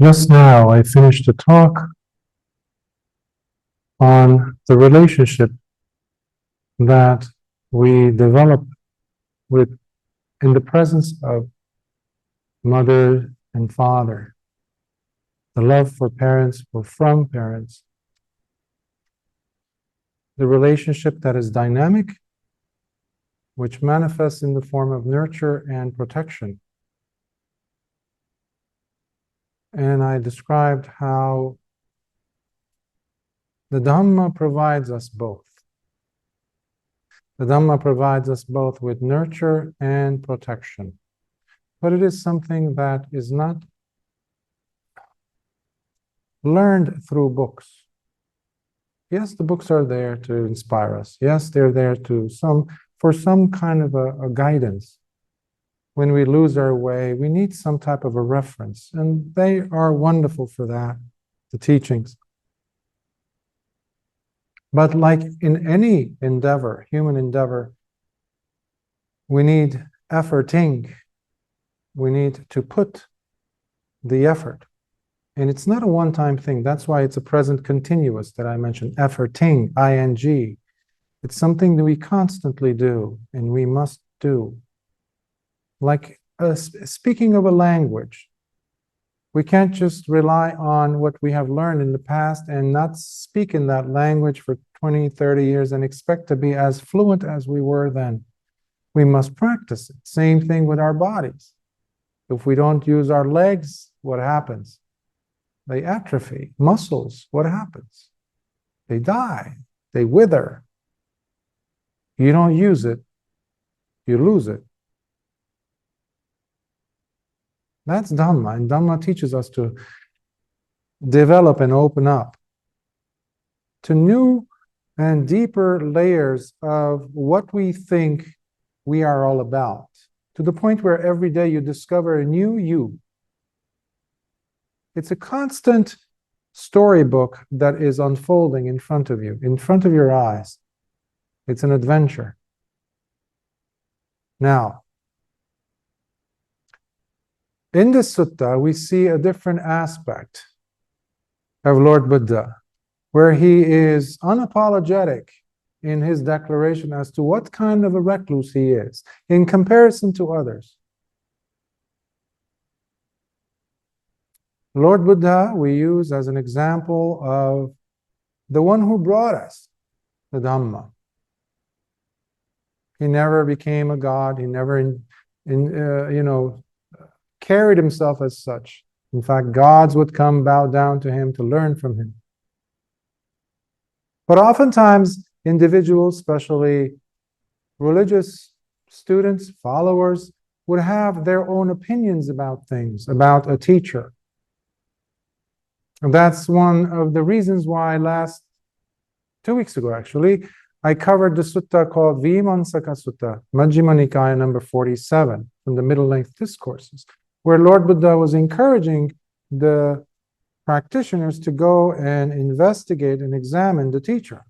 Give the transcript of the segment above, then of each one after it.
Just now, I finished a talk on the relationship that we develop with in the presence of mother and father, the love for parents or from parents, the relationship that is dynamic, which manifests in the form of nurture and protection. And I described how the Dhamma provides us both. The Dhamma provides us both with nurture and protection. But it is something that is not learned through books. Yes, the books are there to inspire us. Yes, they're there for some kind of a guidance. When we lose our way, we need some type of a reference, and they are wonderful for that, the teachings. But like in any endeavor, human endeavor, we need efforting. We need to put the effort. And it's not a one-time thing. That's why it's a present continuous that I mentioned, efforting, ing. It's something that we constantly do, and we must do. Like speaking of a language, we can't just rely on what we have learned in the past and not speak in that language for 20, 30 years and expect to be as fluent as we were then. We must practice it. Same thing with our bodies. If we don't use our legs, what happens? They atrophy. Muscles, what happens? They die. They wither. You don't use it, you lose it. That's Dhamma, and Dhamma teaches us to develop and open up to new and deeper layers of what we think we are all about, to the point where every day you discover a new you. It's a constant storybook that is unfolding in front of you, in front of your eyes. It's an adventure. Now, in this sutta, we see a different aspect of Lord Buddha, where he is unapologetic in his declaration as to what kind of a recluse he is in comparison to others. Lord Buddha we use as an example of the one who brought us the Dhamma. He never became a god. He never, carried himself as such. In fact, gods would come bow down to him to learn from him. But oftentimes, individuals, especially religious students, followers, would have their own opinions about things, about a teacher. And that's one of the reasons why 2 weeks ago, actually, I covered the sutta called Vimamsaka Sutta, Majjhima Nikaya number 47, from the Middle Length Discourses, where Lord Buddha was encouraging the practitioners to go and investigate and examine the teacher.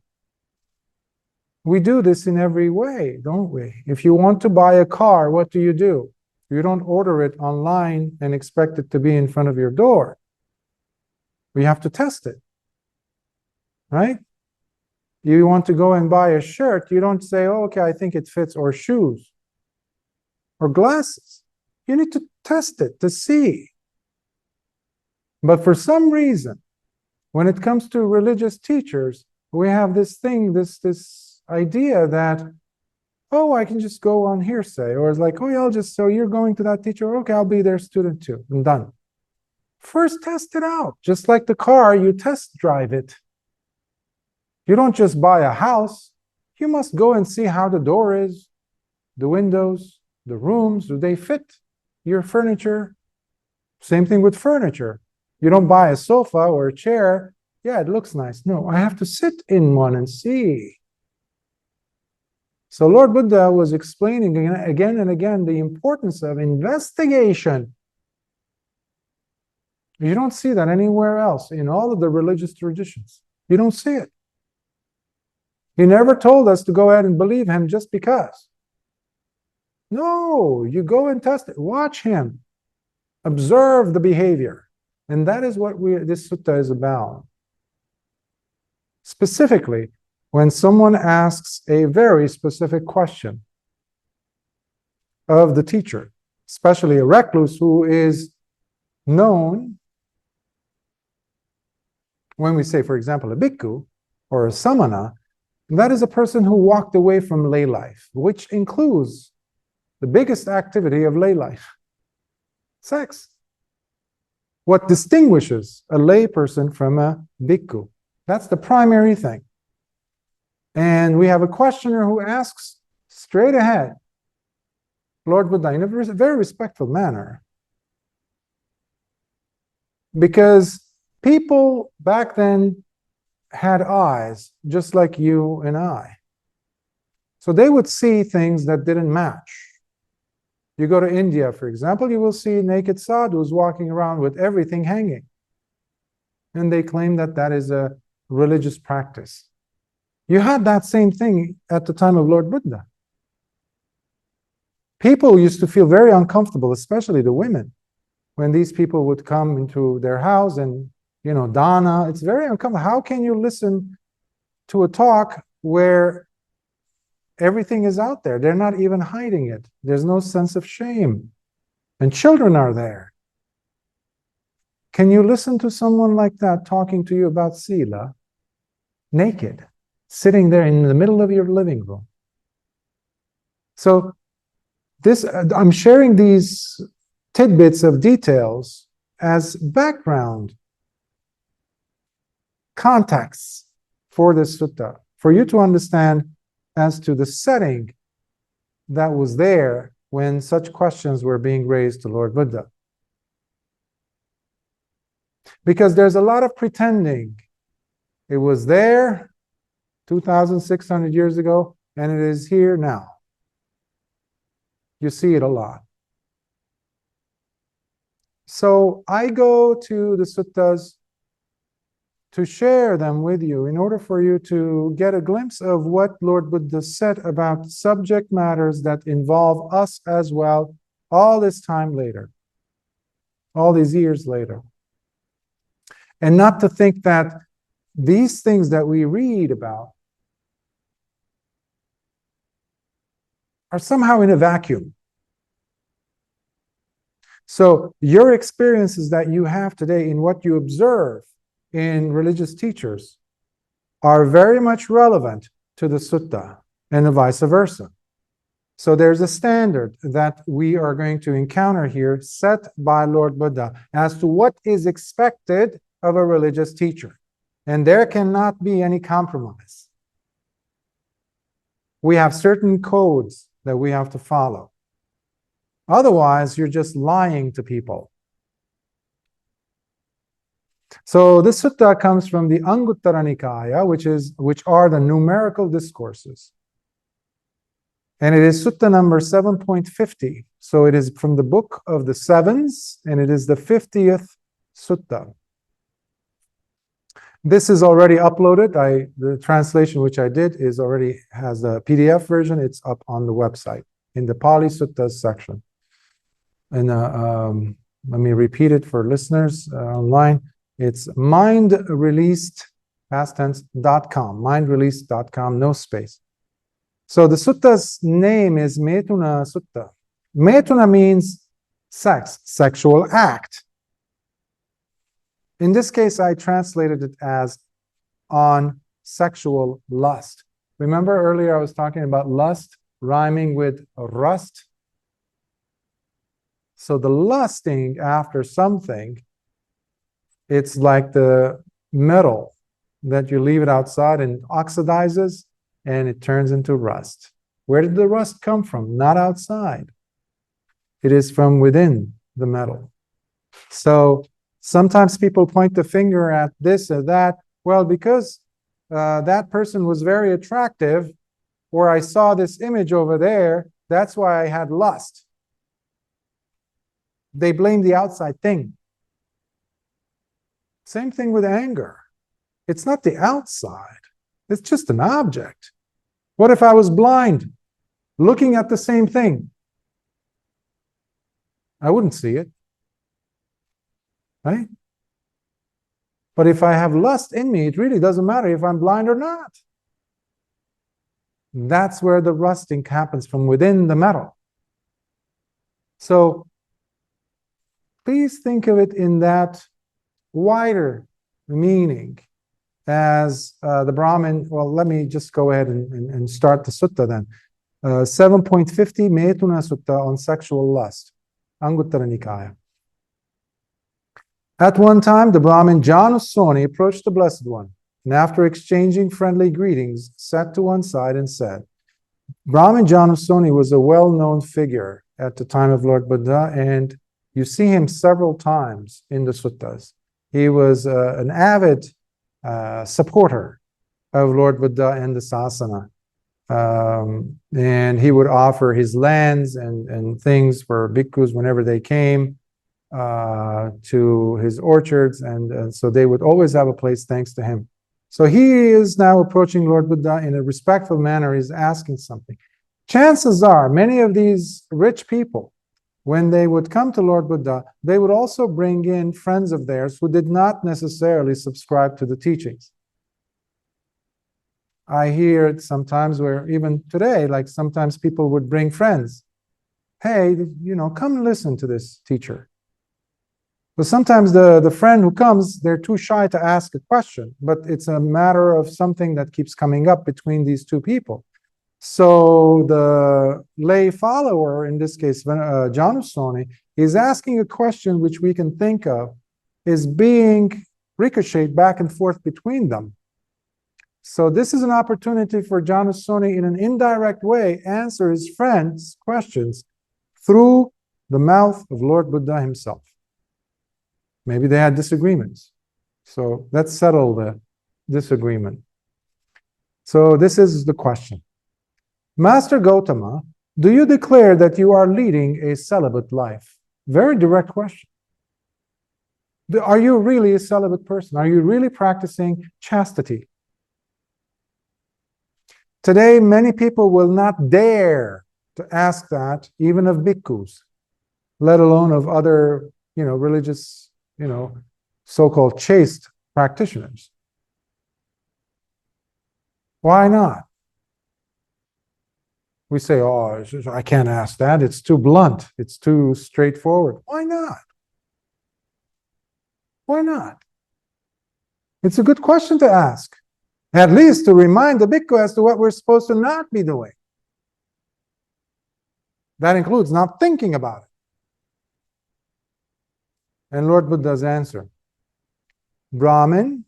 We do this in every way, don't we? If you want to buy a car, what do? You don't order it online and expect it to be in front of your door. We have to test it, right? You want to go and buy a shirt, you don't say, oh, okay, I think it fits, or shoes, or glasses. You need to test it to see. But for some reason, when it comes to religious teachers, we have this thing, this idea that, oh, I can just go on hearsay, or it's like, oh, yeah, so you're going to that teacher, okay, I'll be their student too, and done. First, test it out. Just like the car, you test drive it. You don't just buy a house. You must go and see how the door is, the windows, the rooms, do they fit your furniture? Same thing with furniture. You don't buy a sofa or a chair. Yeah, it looks nice. No, I have to sit in one and see. So Lord Buddha was explaining again and again the importance of investigation. You don't see that anywhere else in all of the religious traditions. You don't see it. He never told us to go ahead and believe him just because. No, you go and test it. Watch him. Observe the behavior. And that is what this sutta is about. Specifically, when someone asks a very specific question of the teacher, especially a recluse who is known, when we say, for example, a bhikkhu or a samana, that is a person who walked away from lay life, which includes the biggest activity of lay life, sex. What distinguishes a lay person from a bhikkhu? That's the primary thing. And we have a questioner who asks straight ahead, Lord Buddha, in a very respectful manner. Because people back then had eyes just like you and I. So they would see things that didn't match. You go to India, for example, you will see naked sadhus walking around with everything hanging. And they claim that that is a religious practice. You had that same thing at the time of Lord Buddha. People used to feel very uncomfortable, especially the women, when these people would come into their house and, dana. It's very uncomfortable. How can you listen to a talk where everything is out there? They're not even hiding it. There's no sense of shame. And children are there. Can you listen to someone like that talking to you about sila, naked, sitting there in the middle of your living room? So I'm sharing these tidbits of details as background context for this sutta, for you to understand as to the setting that was there when such questions were being raised to Lord Buddha. Because there's a lot of pretending. It was there 2,600 years ago, and it is here now. You see it a lot. So I go to the suttas to share them with you in order for you to get a glimpse of what Lord Buddha said about subject matters that involve us as well, all this time later, all these years later. And not to think that these things that we read about are somehow in a vacuum. So your experiences that you have today in what you observe in religious teachers are very much relevant to the sutta and vice versa. So there's a standard that we are going to encounter here set by Lord Buddha as to what is expected of a religious teacher. And there cannot be any compromise. We have certain codes that we have to follow. Otherwise, you're just lying to people. So this sutta comes from the Anguttara Nikaya, which are the numerical discourses. And it is sutta number 7.50. So it is from the book of the sevens, and it is the 50th sutta. This is already uploaded. The translation which I did has a PDF version. It's up on the website in the Pali Suttas section. And let me repeat it for listeners online. It's mindreleased.com, mindreleased.com, no space. So the sutta's name is Methuna Sutta. Methuna means sex, sexual act. In this case, I translated it as on sexual lust. Remember earlier I was talking about lust rhyming with rust? So the lusting after something, it's like the metal that you leave it outside and it oxidizes and it turns into rust. Where did the rust come from? Not outside. It is from within the metal. So sometimes people point the finger at this or that. Well, because that person was very attractive, or I saw this image over there, that's why I had lust. They blame the outside thing. Same thing with anger. It's not the outside. It's just an object. What if I was blind, looking at the same thing? I wouldn't see it, right? But if I have lust in me, it really doesn't matter if I'm blind or not. That's where the rusting happens, from within the metal. So please think of it in that wider meaning as the Brahmin. Well, let me just go ahead and start the sutta then. 7.50 Methuna Sutta on sexual lust, Anguttara Nikaya. At one time, the Brahmin Janusoni approached the Blessed One, and after exchanging friendly greetings, sat to one side and said, Brahmin Janusoni was a well-known figure at the time of Lord Buddha, and you see him several times in the suttas. He was an avid supporter of Lord Buddha and the Sasana. And he would offer his lands and things for bhikkhus whenever they came to his orchards, and so they would always have a place thanks to him. So he is now approaching Lord Buddha in a respectful manner. He's asking something. Chances are many of these rich people, when they would come to Lord Buddha, they would also bring in friends of theirs who did not necessarily subscribe to the teachings. I hear it sometimes where even today, like sometimes people would bring friends. Hey, come listen to this teacher. But sometimes the friend who comes, they're too shy to ask a question, but it's a matter of something that keeps coming up between these two people. So the lay follower, in this case, Janusoni, is asking a question which we can think of is being ricocheted back and forth between them. So this is an opportunity for Janusoni, in an indirect way, answer his friend's questions through the mouth of Lord Buddha himself. Maybe they had disagreements. So let's settle the disagreement. So this is the question. Master Gautama, do you declare that you are leading a celibate life? Very direct question. Are you really a celibate person? Are you really practicing chastity? Today, many people will not dare to ask that, even of bhikkhus, let alone of other, religious, so-called chaste practitioners. Why not? We say, oh, I can't ask that. It's too blunt. It's too straightforward. Why not? Why not? It's a good question to ask. At least to remind the bhikkhu as to what we're supposed to not be doing. That includes not thinking about it. And Lord Buddha's answer, Brahmin,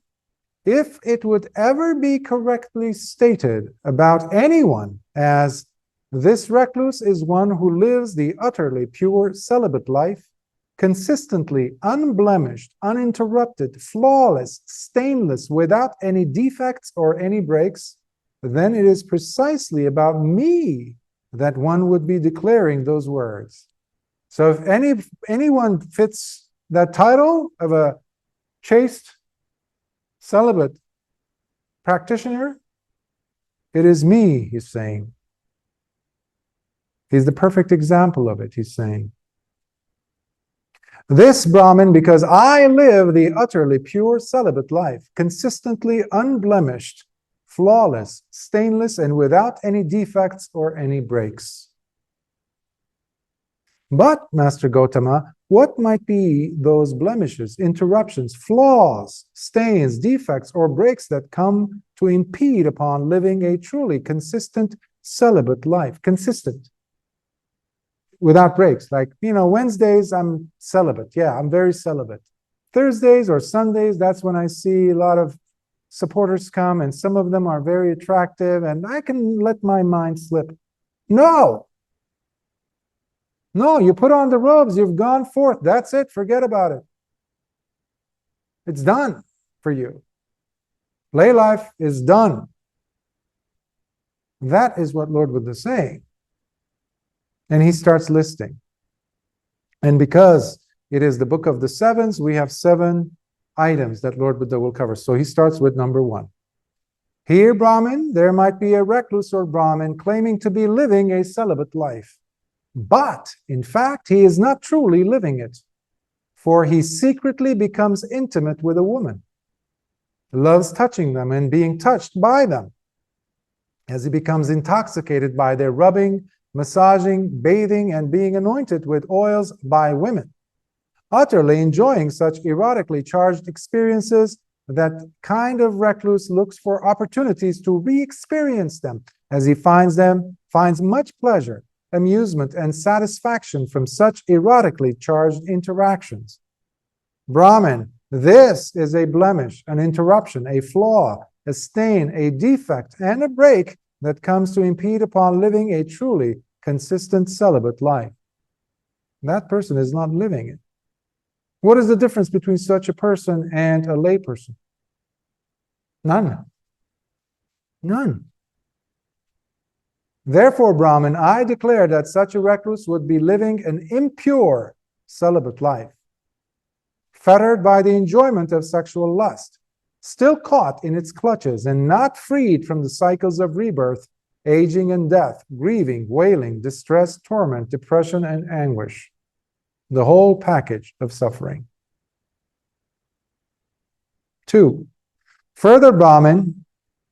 if it would ever be correctly stated about anyone as this recluse is one who lives the utterly pure celibate life, consistently, unblemished, uninterrupted, flawless, stainless, without any defects or any breaks, then it is precisely about me that one would be declaring those words. So if anyone fits that title of a chaste, celibate practitioner, it is me, he's saying. He's the perfect example of it, he's saying. This Brahmin, because I live the utterly pure celibate life, consistently unblemished, flawless, stainless, and without any defects or any breaks. But, Master Gautama, what might be those blemishes, interruptions, flaws, stains, defects, or breaks that come to impede upon living a truly consistent celibate life? Consistent. Without breaks. Like, Wednesdays, I'm celibate. Yeah, I'm very celibate. Thursdays or Sundays, that's when I see a lot of supporters come, and some of them are very attractive, and I can let my mind slip. No, you put on the robes, you've gone forth. That's it. Forget about it. It's done for you. Lay life is done. That is what Lord Buddha is saying. And he starts listing. And because it is the book of the sevens, we have 7 items that Lord Buddha will cover. So he starts with number 1. Here, Brahmin, there might be a recluse or Brahmin claiming to be living a celibate life. But, in fact, he is not truly living it, for he secretly becomes intimate with a woman. loves touching them and being touched by them, as he becomes intoxicated by their rubbing, massaging, bathing, and being anointed with oils by women, utterly enjoying such erotically charged experiences. That kind of recluse looks for opportunities to re-experience them, as he finds much pleasure, amusement, and satisfaction from such erotically charged interactions. Brahmin, this is a blemish, an interruption, a flaw, a stain, a defect, and a break that comes to impede upon living a truly consistent celibate life. That person is not living it. What is the difference between such a person and a lay person? None. None. Therefore, Brahmin, I declare that such a recluse would be living an impure celibate life, fettered by the enjoyment of sexual lust, still caught in its clutches and not freed from the cycles of rebirth, aging and death, grieving, wailing, distress, torment, depression, and anguish. The whole package of suffering. 2. Further, Brahmin,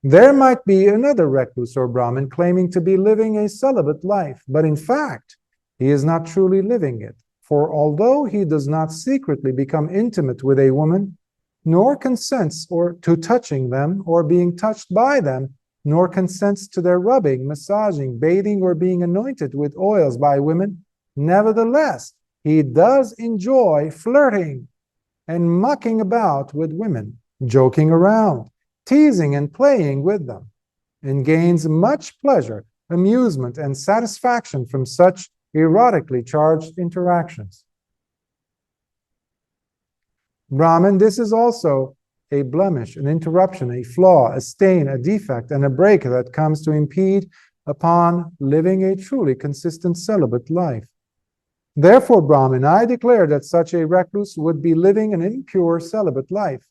there might be another recluse or Brahmin claiming to be living a celibate life, but in fact, he is not truly living it. For although he does not secretly become intimate with a woman, nor consents to touching them or being touched by them, nor consents to their rubbing, massaging, bathing, or being anointed with oils by women, nevertheless, he does enjoy flirting and mucking about with women, joking around, teasing and playing with them, and gains much pleasure, amusement, and satisfaction from such erotically charged interactions. Brahmin, this is also a blemish, an interruption, a flaw, a stain, a defect, and a break that comes to impede upon living a truly consistent celibate life. Therefore, Brahmin, I declare that such a recluse would be living an impure celibate life,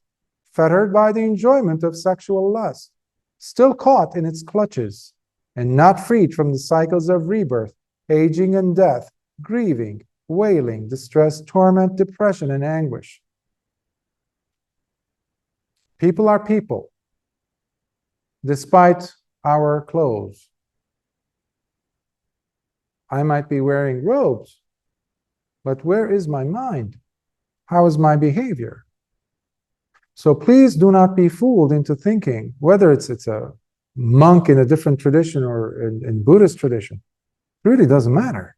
fettered by the enjoyment of sexual lust, still caught in its clutches, and not freed from the cycles of rebirth, aging and death, grieving, wailing, distress, torment, depression, and anguish. People are people, despite our clothes. I might be wearing robes, but where is my mind? How is my behavior? So please do not be fooled into thinking, whether it's a monk in a different tradition or in Buddhist tradition, it really doesn't matter.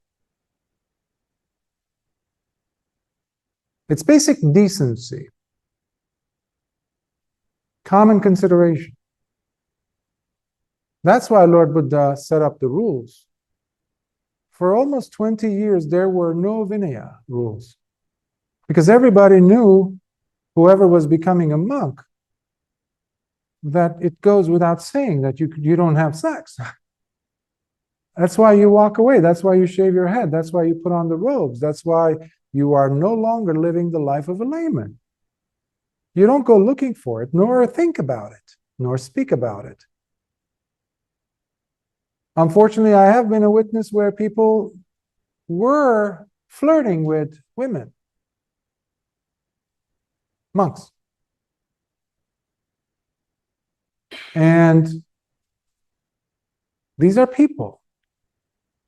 It's basic decency, common consideration. That's why Lord Buddha set up the rules. For almost 20 years, there were no Vinaya rules, because everybody knew, whoever was becoming a monk, that it goes without saying that you don't have sex. That's why you walk away. That's why you shave your head. That's why you put on the robes. That's why you are no longer living the life of a layman. You don't go looking for it, nor think about it, nor speak about it. Unfortunately, I have been a witness where people were flirting with women, monks. And these are people.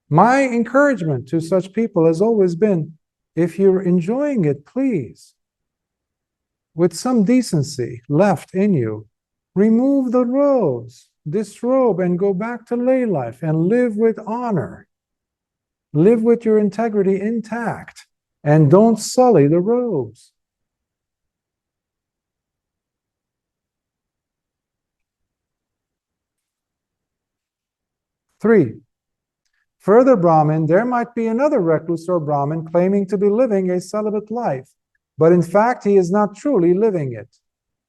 My encouragement to such people has always been, if you're enjoying it, please, with some decency left in you, remove the robes, disrobe, and go back to lay life and live with honor. Live with your integrity intact, and don't sully the robes. Three, further, Brahmin, there might be another recluse or Brahmin claiming to be living a celibate life, but in fact he is not truly living it.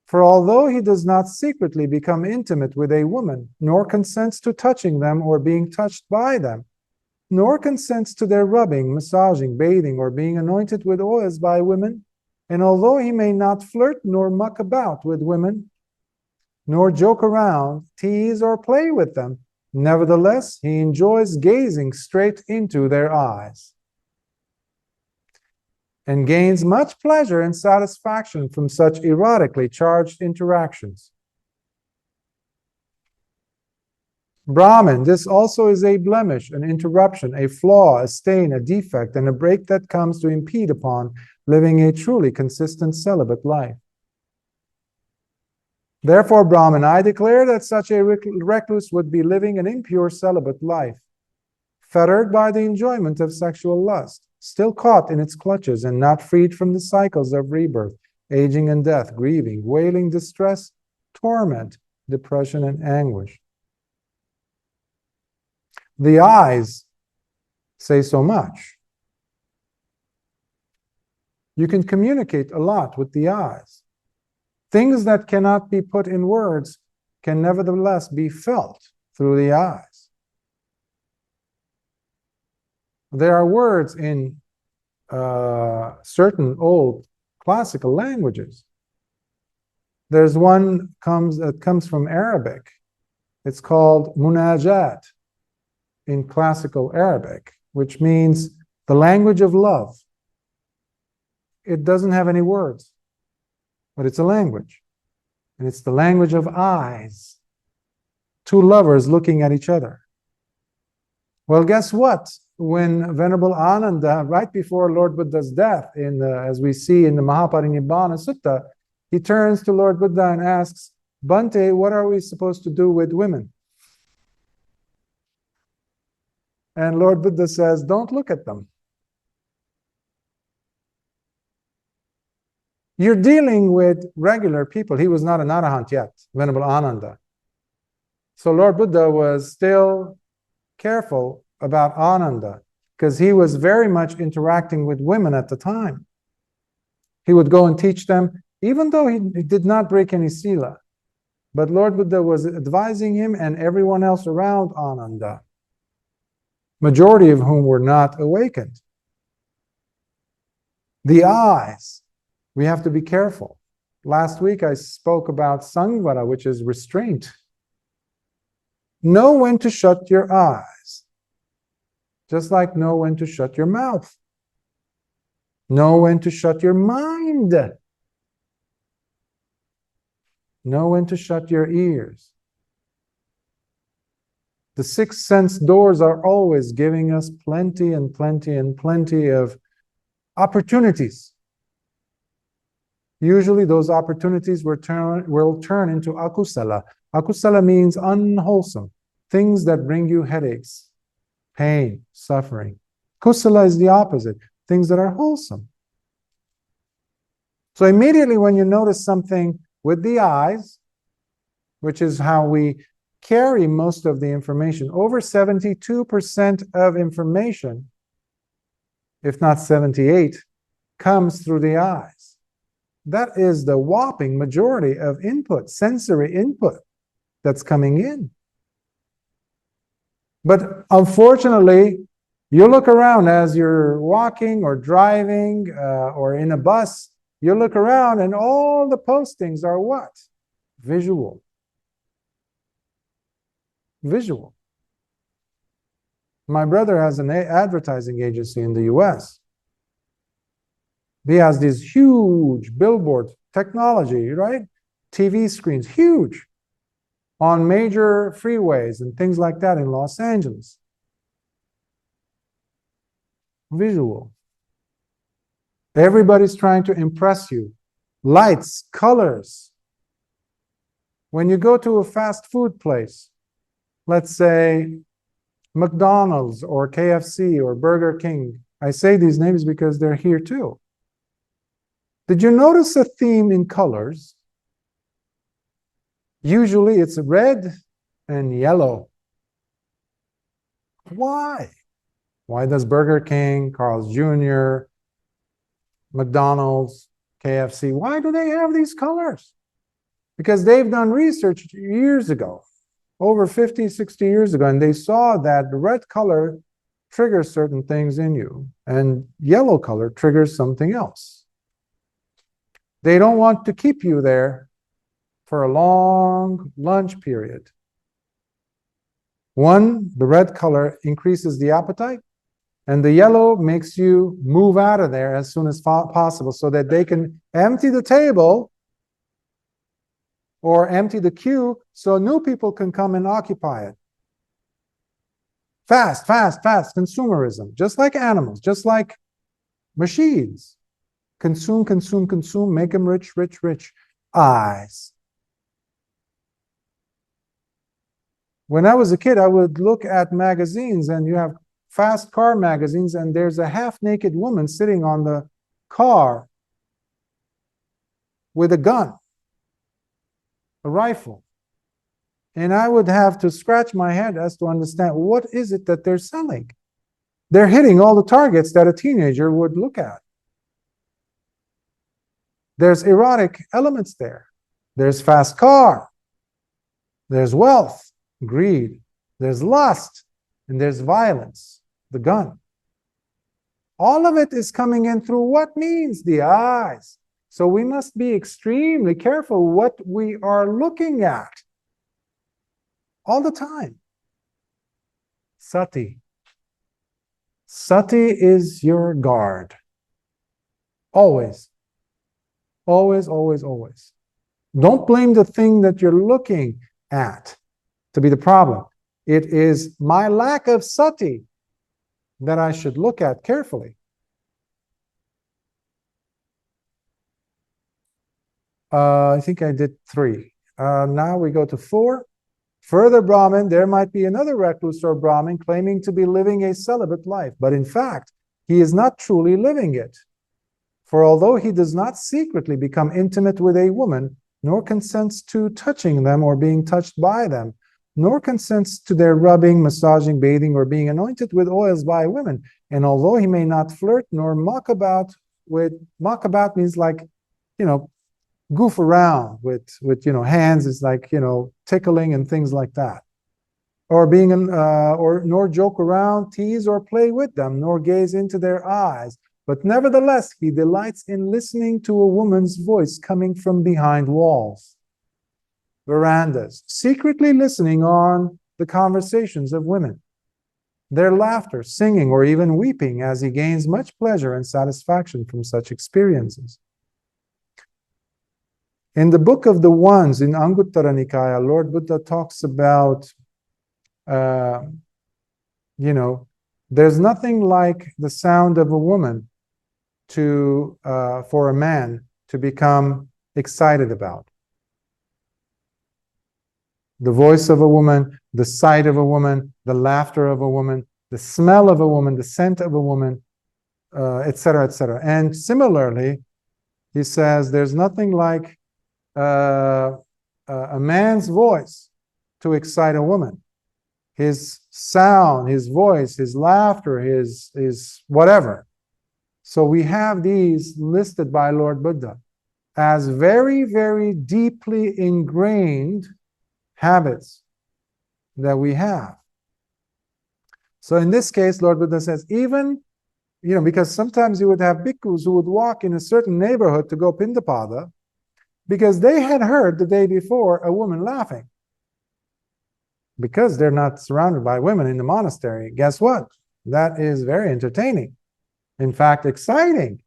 For although he does not secretly become intimate with a woman, nor consents to touching them or being touched by them, nor consents to their rubbing, massaging, bathing, or being anointed with oils by women, and although he may not flirt nor muck about with women, nor joke around, tease, or play with them, nevertheless, he enjoys gazing straight into their eyes. and gains much pleasure and satisfaction from such erotically charged interactions. Brahman, this also is a blemish, an interruption, a flaw, a stain, a defect, and a break that comes to impede upon living a truly consistent celibate life. Therefore, Brahman, I declare that such a recluse would be living an impure celibate life, fettered by the enjoyment of sexual lust, still caught in its clutches and not freed from the cycles of rebirth, aging and death, grieving, wailing, distress, torment, depression, and anguish. The eyes say so much. You can communicate a lot with the eyes. Things that cannot be put in words can nevertheless be felt through the eyes. There are words in certain old classical languages. There's one that comes from Arabic. It's called munajat in classical Arabic, which means the language of love. It doesn't have any words, but it's a language. And it's the language of eyes. Two lovers looking at each other. Well, guess what? When Venerable Ananda, right before Lord Buddha's death, as we see in the Mahaparinibbana Sutta, he turns to Lord Buddha and asks, Bhante, what are we supposed to do with women? And Lord Buddha says, don't look at them. You're dealing with regular people. He was not an arahant yet, Venerable Ananda. So Lord Buddha was still careful about Ananda because he was very much interacting with women at the time. He would go and teach them, even though he did not break any sila. But Lord Buddha was advising him and everyone else around Ananda, majority of whom were not awakened. The eyes, we have to be careful. Last week I spoke about Sangvara, which is restraint. Know when to shut your eyes, just like know when to shut your mouth. Know when to shut your mind. Know when to shut your ears. The sixth sense doors are always giving us plenty and plenty and plenty of opportunities. Usually those opportunities will turn into akusala. Akusala means unwholesome, things that bring you headaches, pain, suffering. Kusala is the opposite, things that are wholesome. So immediately when you notice something with the eyes, which is how we carry most of the information, over 72% of information, if not 78, comes through the eyes. That is the whopping majority of input, sensory input that's coming in. But unfortunately, you look around as you're walking or driving or in a bus, you look around and all the postings are what? Visual. Visual. My brother has an advertising agency in the US. He has these huge billboard technology, right? TV screens, huge, on major freeways and things like that in Los Angeles. Visual. Everybody's trying to impress you. Lights, colors. When you go to a fast food place, let's say McDonald's or KFC or Burger King, I say these names because they're here too. Did you notice a theme in colors? Usually it's red and yellow. Why? Why does Burger King, Carl's Jr., McDonald's, KFC, why do they have these colors? Because they've done research years ago, over 50, 60 years ago, and they saw that the red color triggers certain things in you, and yellow color triggers something else. They don't want to keep you there for a long lunch period. One, the red color increases the appetite. And the yellow makes you move out of there as soon as possible so that they can empty the table or empty the queue so new people can come and occupy it. Fast, fast, fast, consumerism, just like animals, just like machines. Consume, consume, consume, make them rich, rich, rich. Eyes. When I was a kid, I would look at magazines, and you have fast car magazines, and there's a half-naked woman sitting on the car with a gun, a rifle. And I would have to scratch my head as to understand, what is it that they're selling? They're hitting all the targets that a teenager would look at. There's erotic elements there. There's fast car. There's wealth, greed. There's lust, and there's violence, the gun. All of it is coming in through what means? The eyes. So we must be extremely careful what we are looking at all the time. Sati. Sati is your guard. Always. Always, always, always. Don't blame the thing that you're looking at to be the problem. It is my lack of sati that I should look at carefully. I think I did 3. Now we go to 4. Further, Brahmin, there might be another recluse or Brahmin claiming to be living a celibate life, but in fact, he is not truly living it. For although he does not secretly become intimate with a woman, nor consents to touching them or being touched by them, nor consents to their rubbing, massaging, bathing, or being anointed with oils by women, and although he may not flirt nor mock about means like, goof around with hands, is like, tickling and things like that. Or nor joke around, tease, or play with them, nor gaze into their eyes. But nevertheless, he delights in listening to a woman's voice coming from behind walls, verandas, secretly listening on the conversations of women, their laughter, singing, or even weeping, as he gains much pleasure and satisfaction from such experiences. In the Book of the Ones in Anguttara Nikaya, Lord Buddha talks about, there's nothing like the sound of a woman for a man to become excited about. The voice of a woman, the sight of a woman, the laughter of a woman, the smell of a woman, the scent of a woman, etc., etc. And similarly, he says there's nothing like a man's voice to excite a woman. His sound, his voice, his laughter, his whatever. So we have these listed by Lord Buddha as very, very deeply ingrained habits that we have. So in this case, Lord Buddha says, even, because sometimes you would have bhikkhus who would walk in a certain neighborhood to go pindapada because they had heard the day before a woman laughing. Because they're not surrounded by women in the monastery, guess what? That is very entertaining. In fact, exciting.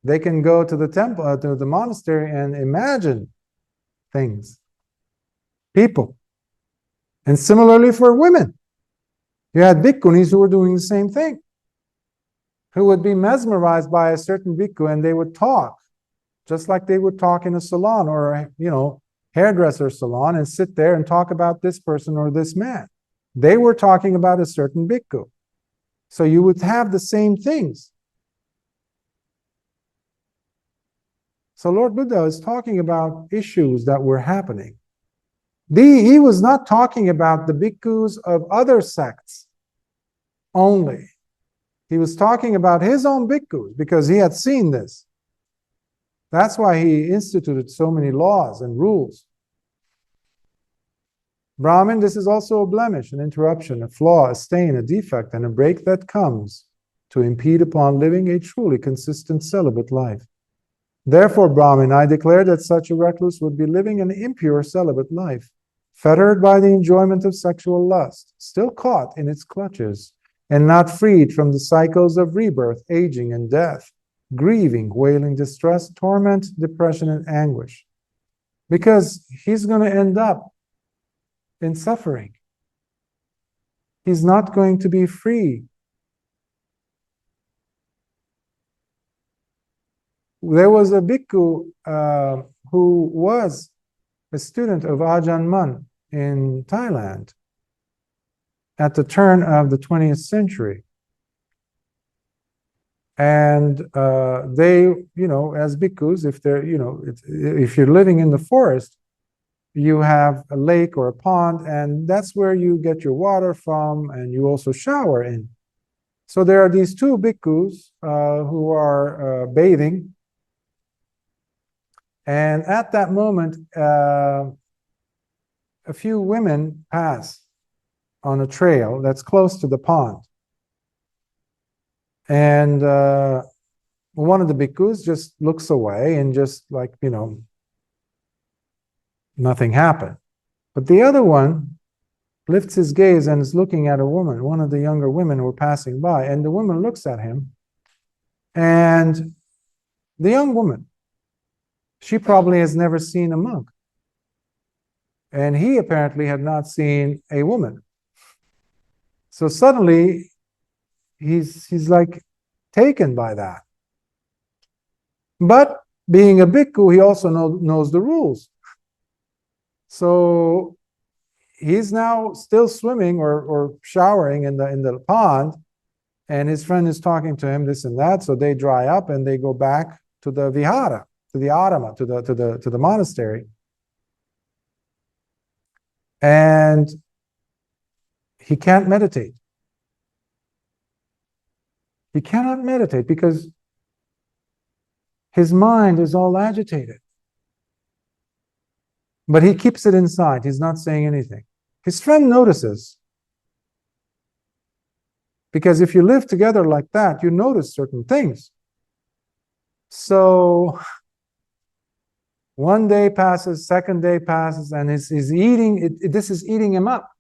They can go to the temple, to the monastery, and imagine things, people. And similarly for women, you had bhikkhunis who were doing the same thing, who would be mesmerized by a certain bhikkhu, and they would talk, just like they would talk in a salon or, hairdresser salon, and sit there and talk about this person or this man. They were talking about a certain bhikkhu. So you would have the same things. So Lord Buddha is talking about issues that were happening. He was not talking about the bhikkhus of other sects only. He was talking about his own bhikkhus because he had seen this. That's why he instituted so many laws and rules. Brahmin, this is also a blemish, an interruption, a flaw, a stain, a defect, and a break that comes to impede upon living a truly consistent celibate life. Therefore, Brahmin, I declare that such a recluse would be living an impure celibate life, fettered by the enjoyment of sexual lust, still caught in its clutches, and not freed from the cycles of rebirth, aging, and death, grieving, wailing, distress, torment, depression, and anguish. Because he's going to end up in suffering. He's not going to be free. There was a bhikkhu who was a student of Ajahn Mun in Thailand at the turn of the 20th century. And they, as bhikkhus, if they're, if you're living in the forest, you have a lake or a pond, and that's where you get your water from, and you also shower in. So there are these two bhikkhus who are bathing. And at that moment, a few women pass on a trail that's close to the pond. And one of the bhikkhus just looks away and just like, nothing happened. But the other one lifts his gaze and is looking at a woman, one of the younger women who were passing by. And the woman looks at him. And the young woman, she probably has never seen a monk. And he apparently had not seen a woman. So suddenly, he's like taken by that. But being a bhikkhu, he also knows the rules. So he's now still swimming or showering in the pond, and his friend is talking to him this and that. So they dry up and they go back to the vihara, to the arama, to the monastery. And he can't meditate. He cannot meditate because his mind is all agitated. But he keeps it inside. He's not saying anything. His friend notices. Because if you live together like that, you notice certain things. So one day passes, second day passes, and he's eating, this is eating him up.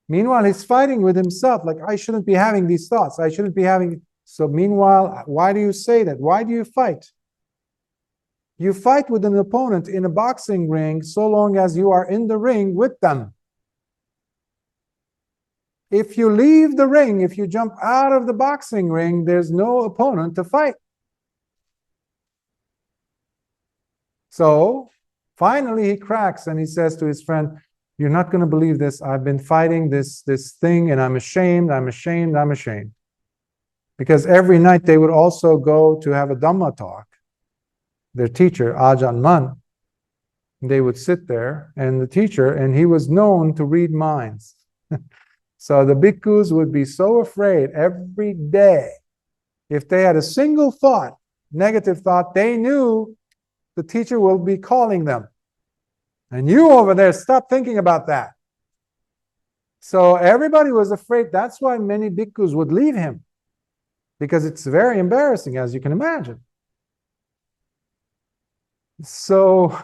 Meanwhile, he's fighting with himself, like, I shouldn't be having these thoughts. I shouldn't be having. So meanwhile, why do you say that? Why do you fight? You fight with an opponent in a boxing ring so long as you are in the ring with them. If you leave the ring, if you jump out of the boxing ring, there's no opponent to fight. So finally he cracks and he says to his friend, you're not going to believe this. I've been fighting this thing and I'm ashamed, I'm ashamed, I'm ashamed. Because every night they would also go to have a Dhamma talk. Their teacher, Ajahn Mun, they would sit there, and the teacher, and he was known to read minds. So the bhikkhus would be so afraid every day. If they had a single thought, negative thought, they knew the teacher will be calling them. And you over there, stop thinking about that. So everybody was afraid. That's why many bhikkhus would leave him. Because it's very embarrassing, as you can imagine. So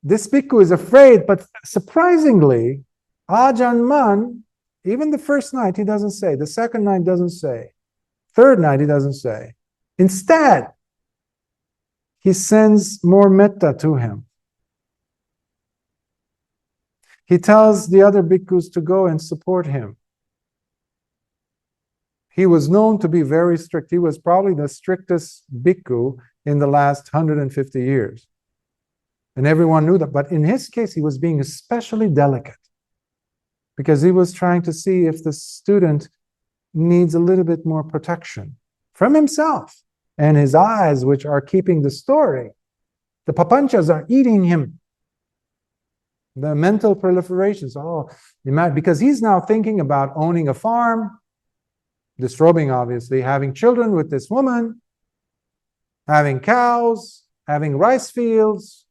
this bhikkhu is afraid, but surprisingly, Ajahn Mun, even the first night he doesn't say, the second night doesn't say, third night he doesn't say. Instead, he sends more metta to him. He tells the other bhikkhus to go and support him. He was known to be very strict. He was probably the strictest bhikkhu in the last 150 years. And everyone knew that. But in his case, he was being especially delicate because he was trying to see if the student needs a little bit more protection from himself and his eyes, which are keeping the story. The papanchas are eating him. The mental proliferations, because he's now thinking about owning a farm, disrobing obviously, having children with this woman, having cows, having rice fields.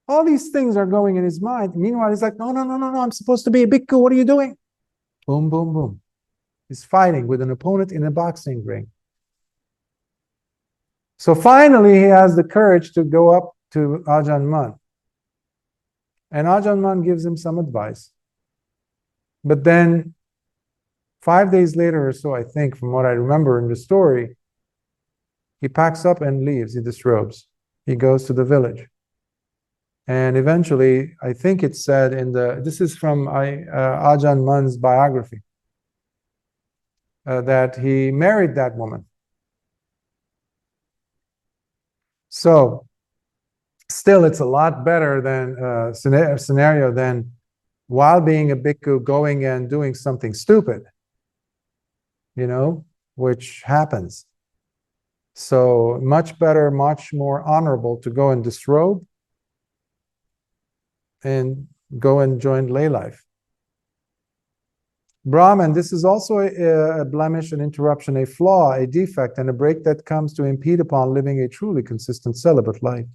All these things are going in his mind. Meanwhile, he's like, no, I'm supposed to be a bhikkhu. What are you doing? Boom, boom, boom. He's fighting with an opponent in a boxing ring. So finally, he has the courage to go up to Ajahn Mun. And Ajahn Mun gives him some advice. But then 5 days later or so, I think, from what I remember in the story, he packs up and leaves. He disrobes. He goes to the village. And eventually, I think it's said in this is from Ajahn Mun's biography, that he married that woman. So, still, it's a lot better than scenario than while being a bhikkhu going and doing something stupid, which happens. So much better, much more honorable to go and disrobe and go and join lay life. Brahman, this is also a blemish, an interruption, a flaw, a defect, and a break that comes to impede upon living a truly consistent celibate life.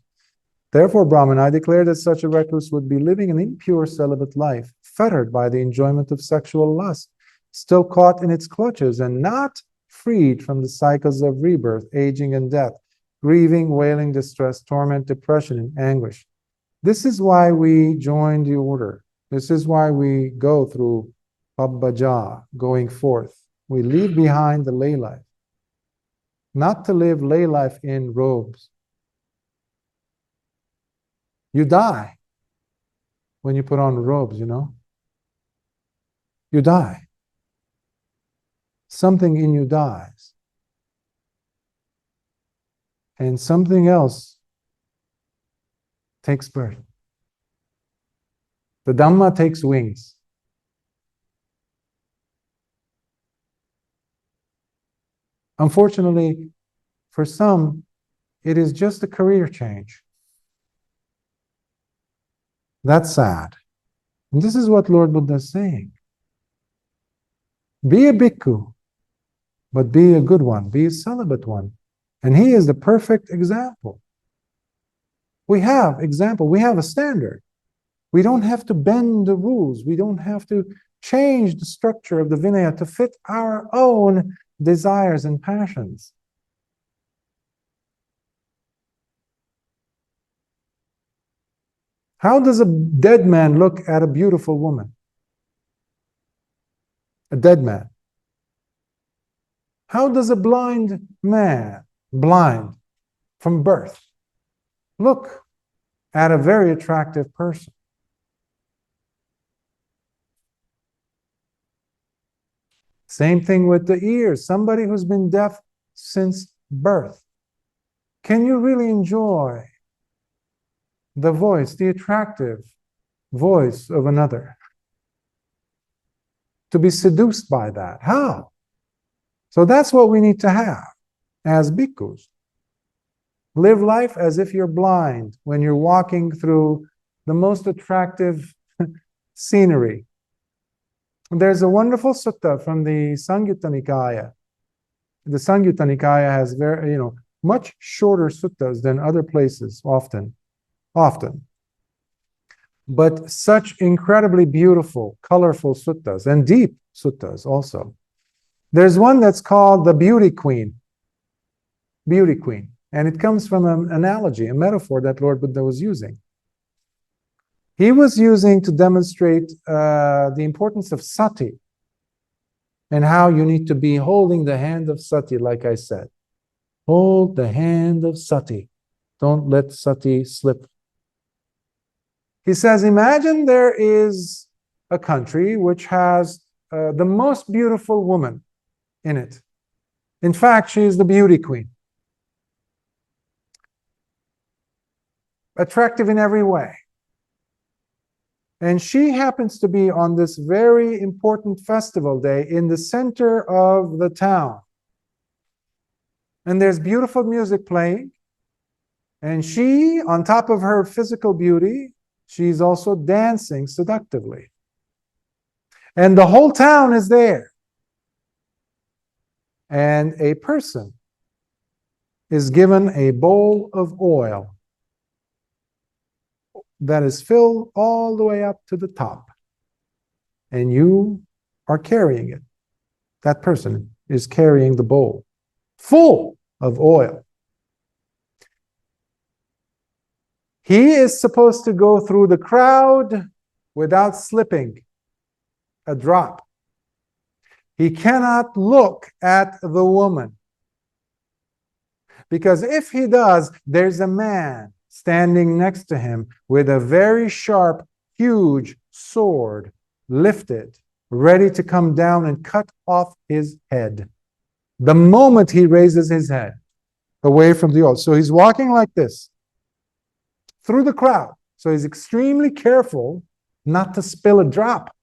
Therefore, Brahman, I declare that such a recluse would be living an impure celibate life, fettered by the enjoyment of sexual lust, still caught in its clutches and not freed from the cycles of rebirth, aging, and death, grieving, wailing, distress, torment, depression, and anguish. This is why we join the order. This is why we go through Pabbaja, going forth. We leave behind the lay life, not to live lay life in robes. You die when you put on the robes, You die. Something in you dies. And something else takes birth. The Dhamma takes wings. Unfortunately, for some, it is just a career change. That's sad. And this is what Lord Buddha is saying. Be a bhikkhu, but be a good one, be a celibate one. And he is the perfect example. We have example, we have a standard. We don't have to bend the rules. We don't have to change the structure of the Vinaya to fit our own desires and passions. How does a dead man look at a beautiful woman? A dead man. How does a blind man, blind from birth, look at a very attractive person? Same thing with the ears. Somebody who's been deaf since birth. Can you really enjoy the voice, the attractive voice of another? To be seduced by that. How? So that's what we need to have as bhikkhus. Live life as if you're blind when you're walking through the most attractive scenery. There's a wonderful sutta from the Samyutta Nikaya. The Samyutta Nikaya has very, much shorter suttas than other places, often. But such incredibly beautiful, colorful suttas, and deep suttas also. There's one that's called the Beauty Queen. Beauty Queen. And it comes from an analogy, a metaphor that Lord Buddha was using. He was using to demonstrate the importance of sati and how you need to be holding the hand of sati, like I said. Hold the hand of sati. Don't let sati slip. He says, imagine there is a country which has the most beautiful woman in it. In fact, she is the beauty queen. Attractive in every way. And she happens to be on this very important festival day in the center of the town. And there's beautiful music playing. And she, on top of her physical beauty, she's also dancing seductively. And the whole town is there. And a person is given a bowl of oil that is filled all the way up to the top. And you are carrying it. That person is carrying the bowl full of oil. He is supposed to go through the crowd without slipping a drop. He cannot look at the woman. Because if he does, there's a man standing next to him with a very sharp, huge sword lifted, ready to come down and cut off his head. The moment he raises his head away from the altar. So he's walking like this through the crowd. So he's extremely careful not to spill a drop.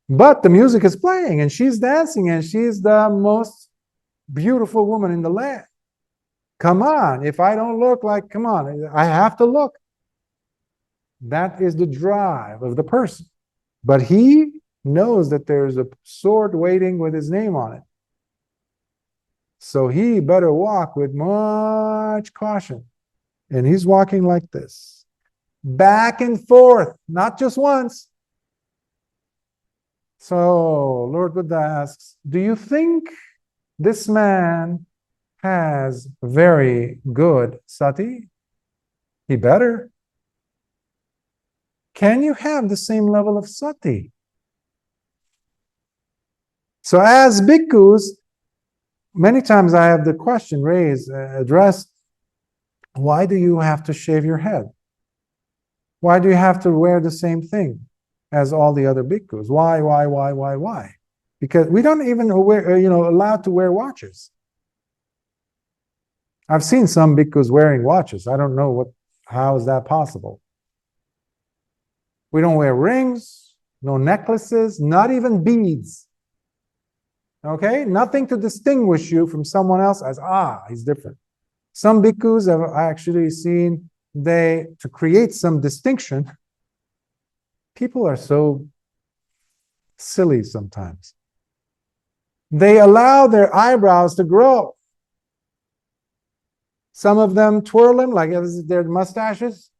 But the music is playing and she's dancing and she's the most beautiful woman in the land. Come on, if I don't look like, come on, I have to look. That is the drive of the person. But he knows that there's a sword waiting with his name on it. So he better walk with much caution. And he's walking like this, back and forth, not just once. So Lord Buddha asks, do you think this man has very good sati? He better. Can you have the same level of sati? So as bhikkhus, many times I have the question raised, addressed, why do you have to shave your head? Why do you have to wear the same thing as all the other bhikkhus? Why? Because we don't even allowed to wear watches. I've seen some bhikkhus wearing watches. I don't know how is that possible? We don't wear rings, no necklaces, not even beads. Okay? Nothing to distinguish you from someone else as, he's different. Some bhikkhus have actually seen to create some distinction. People are so silly sometimes. They allow their eyebrows to grow. Some of them twirl them like their mustaches,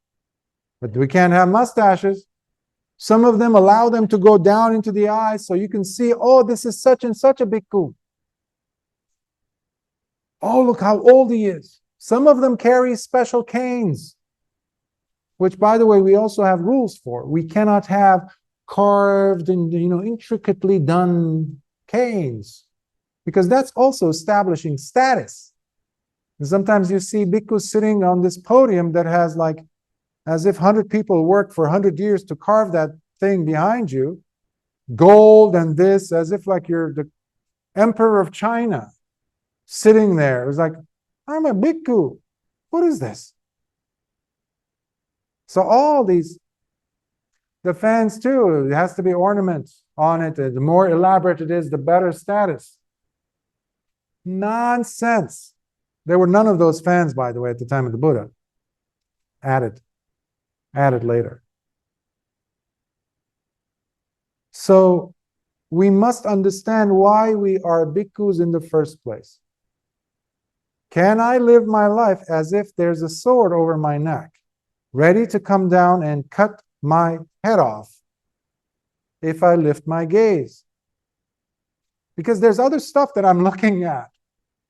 but we can't have mustaches. Some of them allow them to go down into the eyes so you can see, this is such and such a bhikkhu. Oh, look how old he is. Some of them carry special canes, which, by the way, we also have rules for. We cannot have carved and intricately done canes, because that's also establishing status. And sometimes you see bhikkhus sitting on this podium that has as if 100 people worked for 100 years to carve that thing behind you, gold and this, as if like you're the emperor of China sitting there. It was like, I'm a bhikkhu. What is this? So all these, the fans too, it has to be ornaments on it. The more elaborate it is, the better status. Nonsense. There were none of those fans, by the way, at the time of the Buddha. Added later. So we must understand why we are bhikkhus in the first place. Can I live my life as if there's a sword over my neck, ready to come down and cut my head off if I lift my gaze? Because there's other stuff that I'm looking at.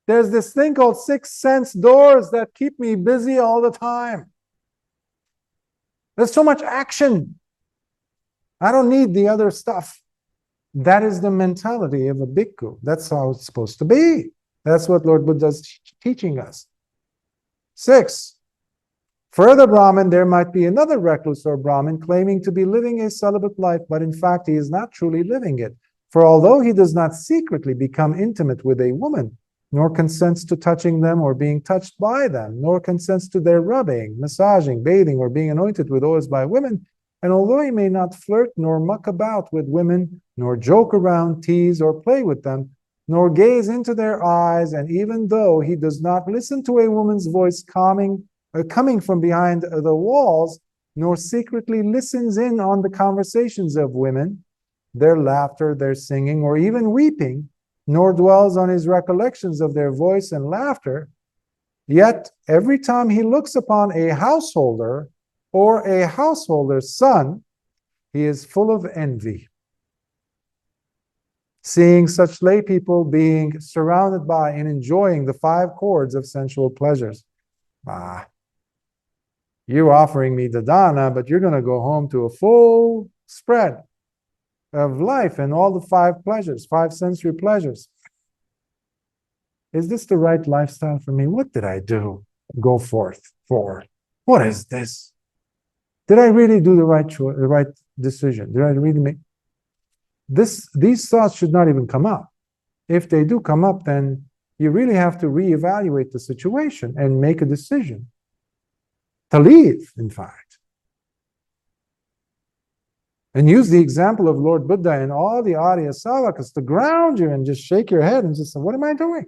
There's this thing called 6 sense doors that keep me busy all the time. There's so much action. I don't need the other stuff. That is the mentality of a bhikkhu. That's how it's supposed to be. That's what Lord Buddha is teaching us. 6. Further, Brahmin, there might be another recluse or Brahmin claiming to be living a celibate life, but in fact he is not truly living it. For although he does not secretly become intimate with a woman, nor consents to touching them or being touched by them, nor consents to their rubbing, massaging, bathing, or being anointed with oils by women, and although he may not flirt nor muck about with women, nor joke around, tease, or play with them, nor gaze into their eyes, and even though he does not listen to a woman's voice coming from behind the walls, nor secretly listens in on the conversations of women, their laughter, their singing, or even weeping, nor dwells on his recollections of their voice and laughter, yet every time he looks upon a householder or a householder's son, he is full of envy. Seeing such lay people being surrounded by and enjoying the 5 chords of sensual pleasures. You're offering me the dana, but you're going to go home to a full spread of life and all the five pleasures, five sensory pleasures. Is this the right lifestyle for me? What did I do? Go forth for? What is this? Did I really do the right choice, the right decision? Did I really make this? These thoughts should not even come up. If they do come up, then you really have to reevaluate the situation and make a decision to leave, in fact. And use the example of Lord Buddha and all the Arya Savakas to ground you and just shake your head and just say, what am I doing?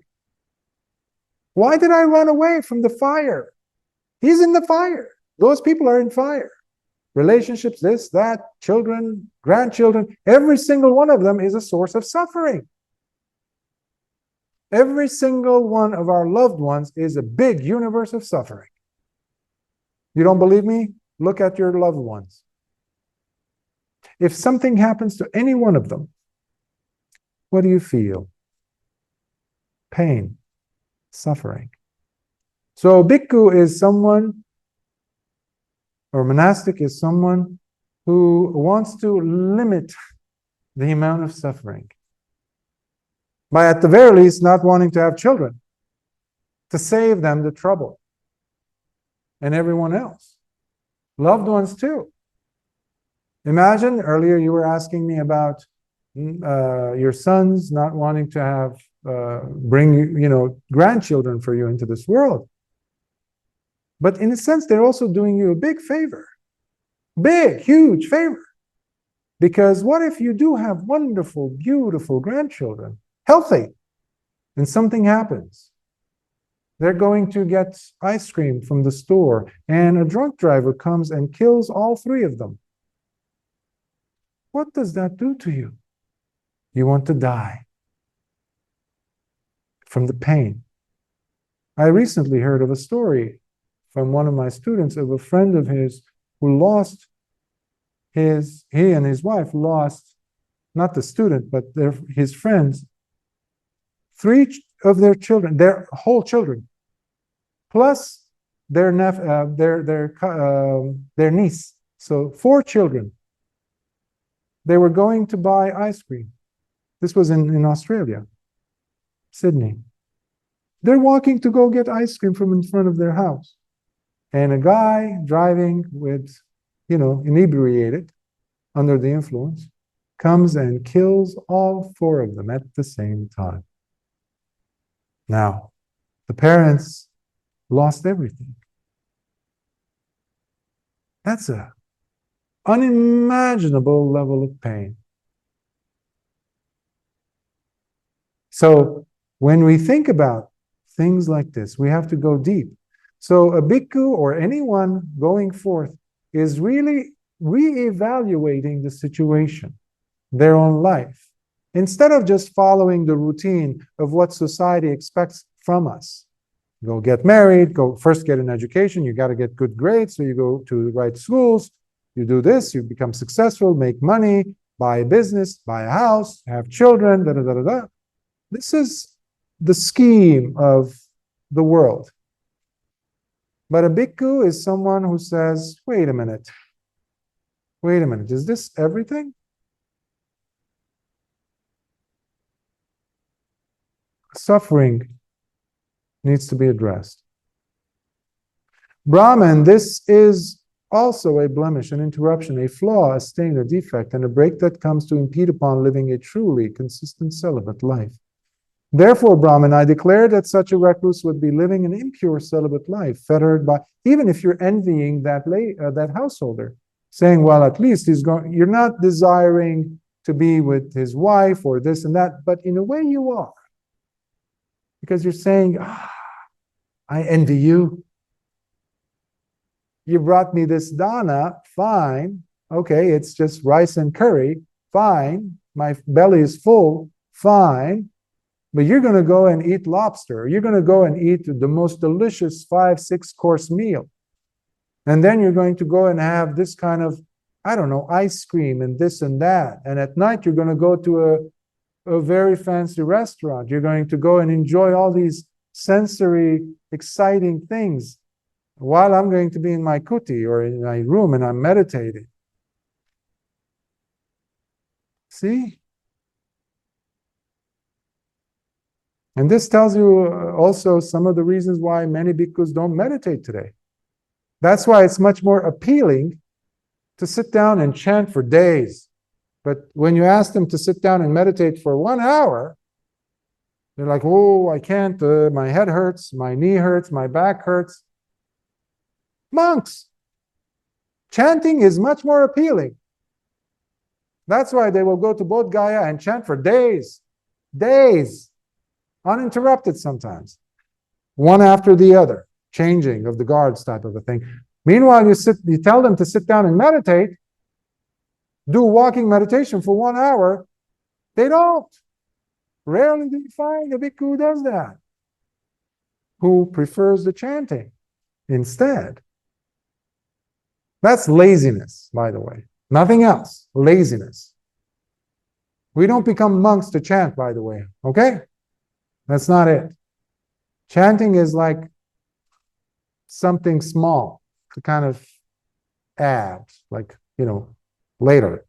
Why did I run away from the fire? He's in the fire. Those people are in fire. Relationships, this, that, children, grandchildren, every single one of them is a source of suffering. Every single one of our loved ones is a big universe of suffering. You don't believe me? Look at your loved ones. If something happens to any one of them, what do you feel? Pain, suffering. So bhikkhu is someone, or monastic is someone who wants to limit the amount of suffering by, at the very least, not wanting to have children, to save them the trouble, and everyone else. Loved ones too. Imagine, earlier you were asking me about your sons not wanting to have, bring, grandchildren for you into this world. But in a sense, they're also doing you a big favor. Big, huge favor. Because what if you do have wonderful, beautiful grandchildren, healthy, and something happens? They're going to get ice cream from the store, and a drunk driver comes and kills all three of them. What does that do to you? You want to die from the pain. I recently heard of a story from one of my students of a friend of his who lost he and his wife lost, not the student, but his friends, 3 of their children, their whole children, plus their niece. So 4 children. They were going to buy ice cream. This was in Australia, Sydney. They're walking to go get ice cream from in front of their house. And a guy driving with, inebriated, under the influence, comes and kills all 4 of them at the same time. Now, the parents lost everything. That's an unimaginable level of pain. So when we think about things like this, we have to go deep. So a bhikkhu or anyone going forth is really reevaluating the situation, their own life, instead of just following the routine of what society expects from us. Go get married, go first get an education, you got to get good grades, so you go to the right schools, you do this, you become successful, make money, buy a business, buy a house, have children, da da da da da. This is the scheme of the world. But a bhikkhu is someone who says, wait a minute, is this everything? Suffering needs to be addressed. Brahman, this is also a blemish, an interruption, a flaw, a stain, a defect, and a break that comes to impede upon living a truly consistent celibate life. Therefore, Brahman, I declare that such a recluse would be living an impure celibate life, fettered by, even if you're envying that householder, saying, well, at least you're not desiring to be with his wife or this and that, but in a way you are. Because you're saying, I envy you. You brought me this dana, fine. Okay, it's just rice and curry, fine. My belly is full, fine. But you're going to go and eat lobster. You're going to go and eat the most delicious 5-6 course meal. And then you're going to go and have this kind of, ice cream and this and that. And at night, you're going to go to a very fancy restaurant. You're going to go and enjoy all these sensory, exciting things while I'm going to be in my kuti or in my room and I'm meditating. See? And this tells you also some of the reasons why many bhikkhus don't meditate today. That's why it's much more appealing to sit down and chant for days. But when you ask them to sit down and meditate for 1 hour, they're like, oh, I can't, my head hurts, my knee hurts, my back hurts. Monks, chanting is much more appealing. That's why they will go to Bodh Gaya and chant for days, uninterrupted sometimes, one after the other, changing of the guards type of a thing. Meanwhile, you tell them to sit down and meditate, do walking meditation for 1 hour, they don't. Rarely do you find a bhikkhu who does that, who prefers the chanting instead. That's laziness, by the way. Nothing else. Laziness. We don't become monks to chant, by the way. Okay? That's not it. Chanting is like something small to kind of add, like, later.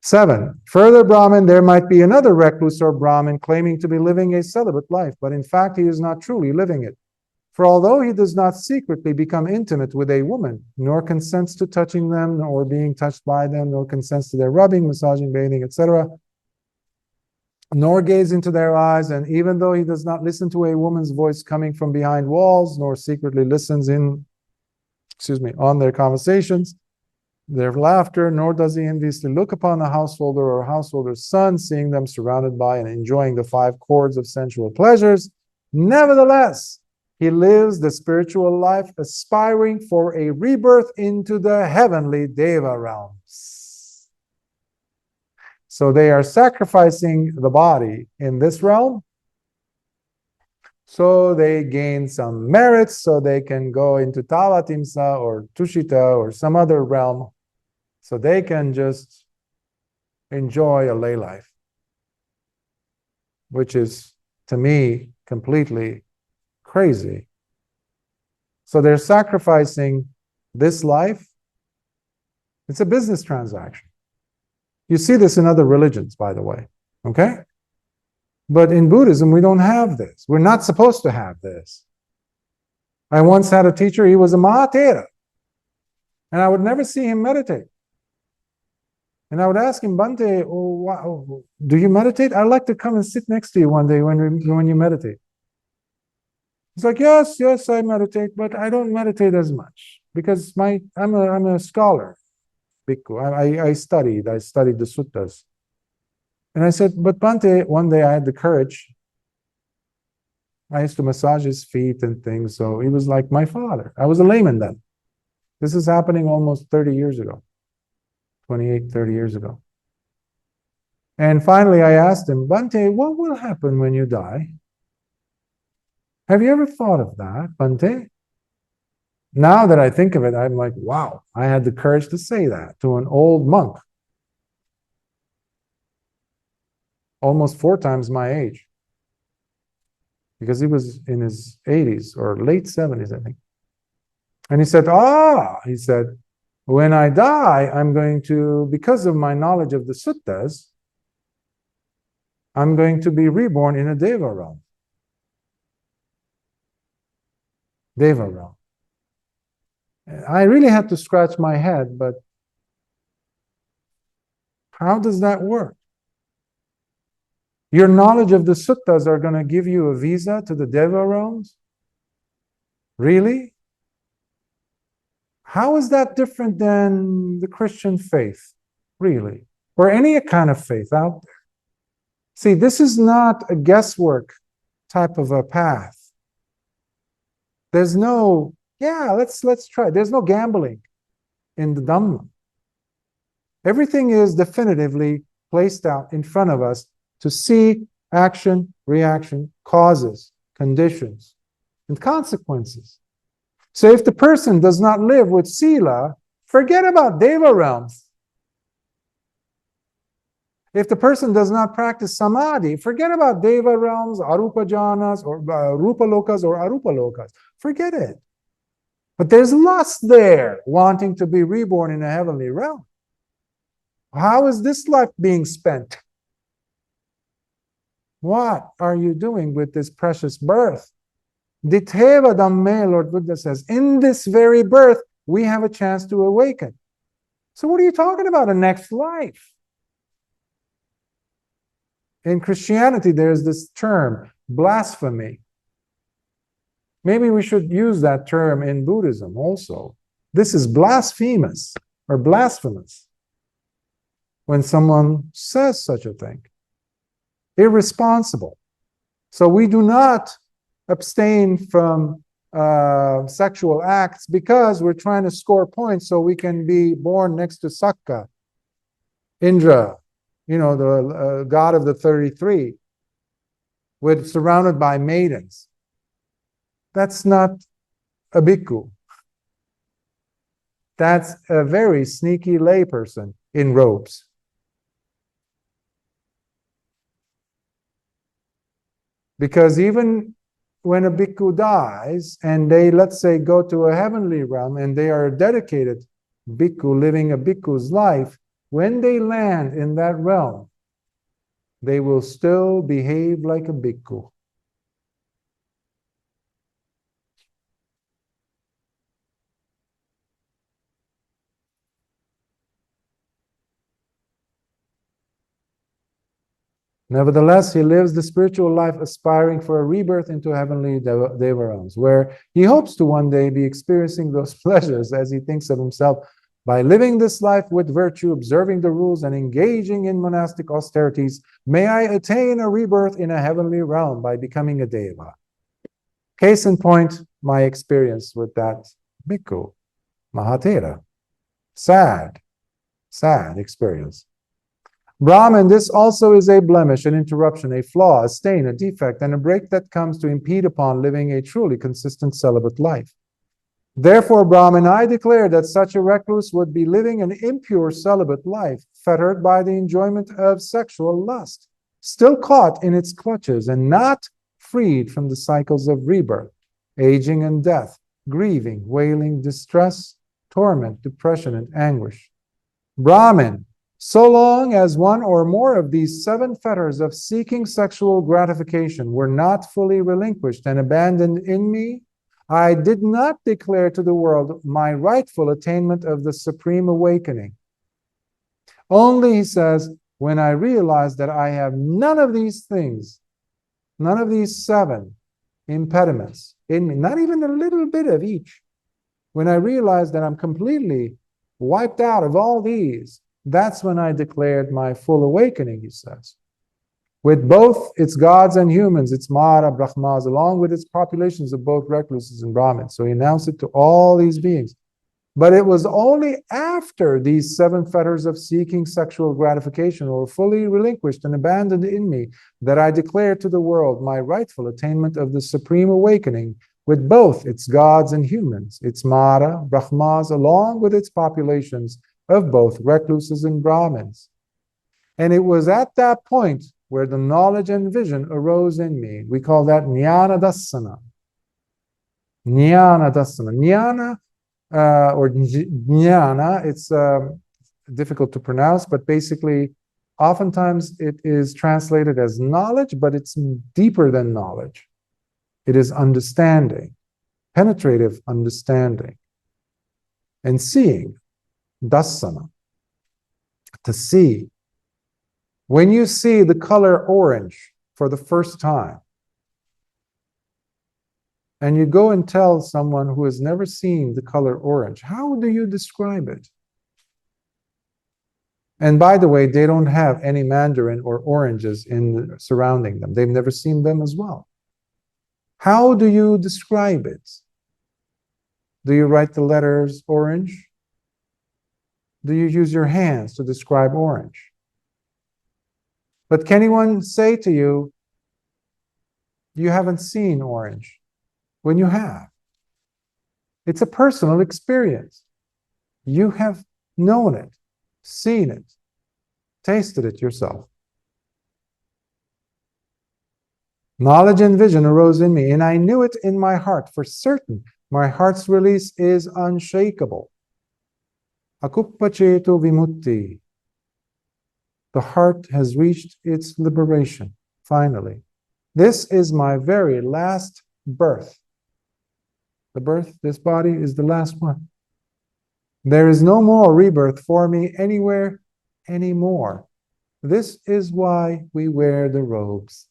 7. Further, Brahmin, there might be another recluse or Brahmin claiming to be living a celibate life, but in fact he is not truly living it. For although he does not secretly become intimate with a woman, nor consents to touching them, or being touched by them, nor consents to their rubbing, massaging, bathing, etc., nor gaze into their eyes, and even though he does not listen to a woman's voice coming from behind walls, nor secretly listens on their conversations, their laughter, nor does he enviously look upon the householder or householder's son, seeing them surrounded by and enjoying the 5 chords of sensual pleasures. Nevertheless, he lives the spiritual life, aspiring for a rebirth into the heavenly Deva realms. So they are sacrificing the body in this realm, so they gain some merits, so they can go into Tavatimsa or Tushita or some other realm, so they can just enjoy a lay life, which is, to me, completely crazy. So they're sacrificing this life. It's a business transaction. You see this in other religions, by the way, okay? But in Buddhism, we don't have this. We're not supposed to have this. I once had a teacher, he was a Mahatera, and I would never see him meditate. And I would ask him, Bhante, do you meditate? I'd like to come and sit next to you one day when you meditate. He's like, yes, I meditate, but I don't meditate as much because I'm a scholar, bhikkhu. I studied the suttas. And I said, but Bhante, one day I had the courage. I used to massage his feet and things, so he was like my father. I was a layman then. This is happening almost 30 years ago, 28, 30 years ago. And finally I asked him, Bhante, what will happen when you die? Have you ever thought of that, Bhante? Now that I think of it, I'm like, wow, I had the courage to say that to an old monk, almost 4 times my age, because he was in his 80s or late 70s, I think. And he said, when I die, I'm going to, because of my knowledge of the suttas, I'm going to be reborn in a Deva realm. Deva realm. I really had to scratch my head, but how does that work? Your knowledge of the suttas are going to give you a visa to the Deva realms? Really? How is that different than the Christian faith? Really? Or any kind of faith out there? See, this is not a guesswork type of a path. There's no, let's try. There's no gambling in the Dhamma. Everything is definitively placed out in front of us to see action, reaction, causes, conditions, and consequences. So if the person does not live with sila, forget about Deva realms. If the person does not practice samadhi, forget about Deva realms, arupa jhanas, or rupa lokas or arupa lokas. Forget it. But there's lust there, wanting to be reborn in a heavenly realm. How is this life being spent? What are you doing with this precious birth? Diteva Dhamme, Lord Buddha says, in this very birth, we have a chance to awaken. So what are you talking about, a next life? In Christianity, there's this term, blasphemy. Maybe we should use that term in Buddhism also. This is blasphemous or blasphemous when someone says such a thing. Irresponsible. So we do not abstain from sexual acts because we're trying to score points so we can be born next to Sakka, Indra, the god of the 33, surrounded by maidens. That's not a bhikkhu. That's a very sneaky layperson in robes. Because even when a bhikkhu dies and they, let's say, go to a heavenly realm and they are a dedicated bhikkhu living a bhikkhu's life, when they land in that realm, they will still behave like a bhikkhu. Nevertheless, he lives the spiritual life aspiring for a rebirth into heavenly deva realms, where he hopes to one day be experiencing those pleasures as he thinks of himself by living this life with virtue, observing the rules, and engaging in monastic austerities. May I attain a rebirth in a heavenly realm by becoming a deva. Case in point, my experience with that bhikkhu, Mahatera. Sad experience. Brahman, this also is a blemish, an interruption, a flaw, a stain, a defect, and a break that comes to impede upon living a truly consistent celibate life. Therefore, Brahman, I declare that such a recluse would be living an impure celibate life, fettered by the enjoyment of sexual lust, still caught in its clutches and not freed from the cycles of rebirth, aging and death, grieving, wailing, distress, torment, depression, and anguish. Brahman, so long as one or more of these 7 fetters of seeking sexual gratification were not fully relinquished and abandoned in me, I did not declare to the world my rightful attainment of the supreme awakening. Only, he says, when I realized that I have none of these things, none of these 7 impediments in me, not even a little bit of each, when I realized that I'm completely wiped out of all these, that's when I declared my full awakening, he says. With both its gods and humans, its Mara, Brahmas, along with its populations of both recluses and Brahmins. So he announced it to all these beings. But it was only after these 7 fetters of seeking sexual gratification were fully relinquished and abandoned in me that I declared to the world my rightful attainment of the supreme awakening with both its gods and humans, its Mara, Brahmas, along with its populations of both recluses and Brahmins. And it was at that point where the knowledge and vision arose in me. We call that Jnana Dassana. Jnana Dassana. Jnana, or Jnana, it's difficult to pronounce, but basically, oftentimes it is translated as knowledge, but it's deeper than knowledge. It is understanding, penetrative understanding, and seeing. Dassana, to see. When you see the color orange for the first time, and you go and tell someone who has never seen the color orange, how do you describe it? And by the way, they don't have any mandarin or oranges surrounding them. They've never seen them as well. How do you describe it? Do you write the letters orange? Do you use your hands to describe orange? But can anyone say to you, you haven't seen orange, when you have? It's a personal experience. You have known it, seen it, tasted it yourself. Knowledge and vision arose in me, and I knew it in my heart for certain. My heart's release is unshakable. Akuppachetu vimutti. The heart has reached its liberation, finally. This is my very last birth. The birth, this body, is the last one. There is no more rebirth for me anywhere anymore. This is why we wear the robes.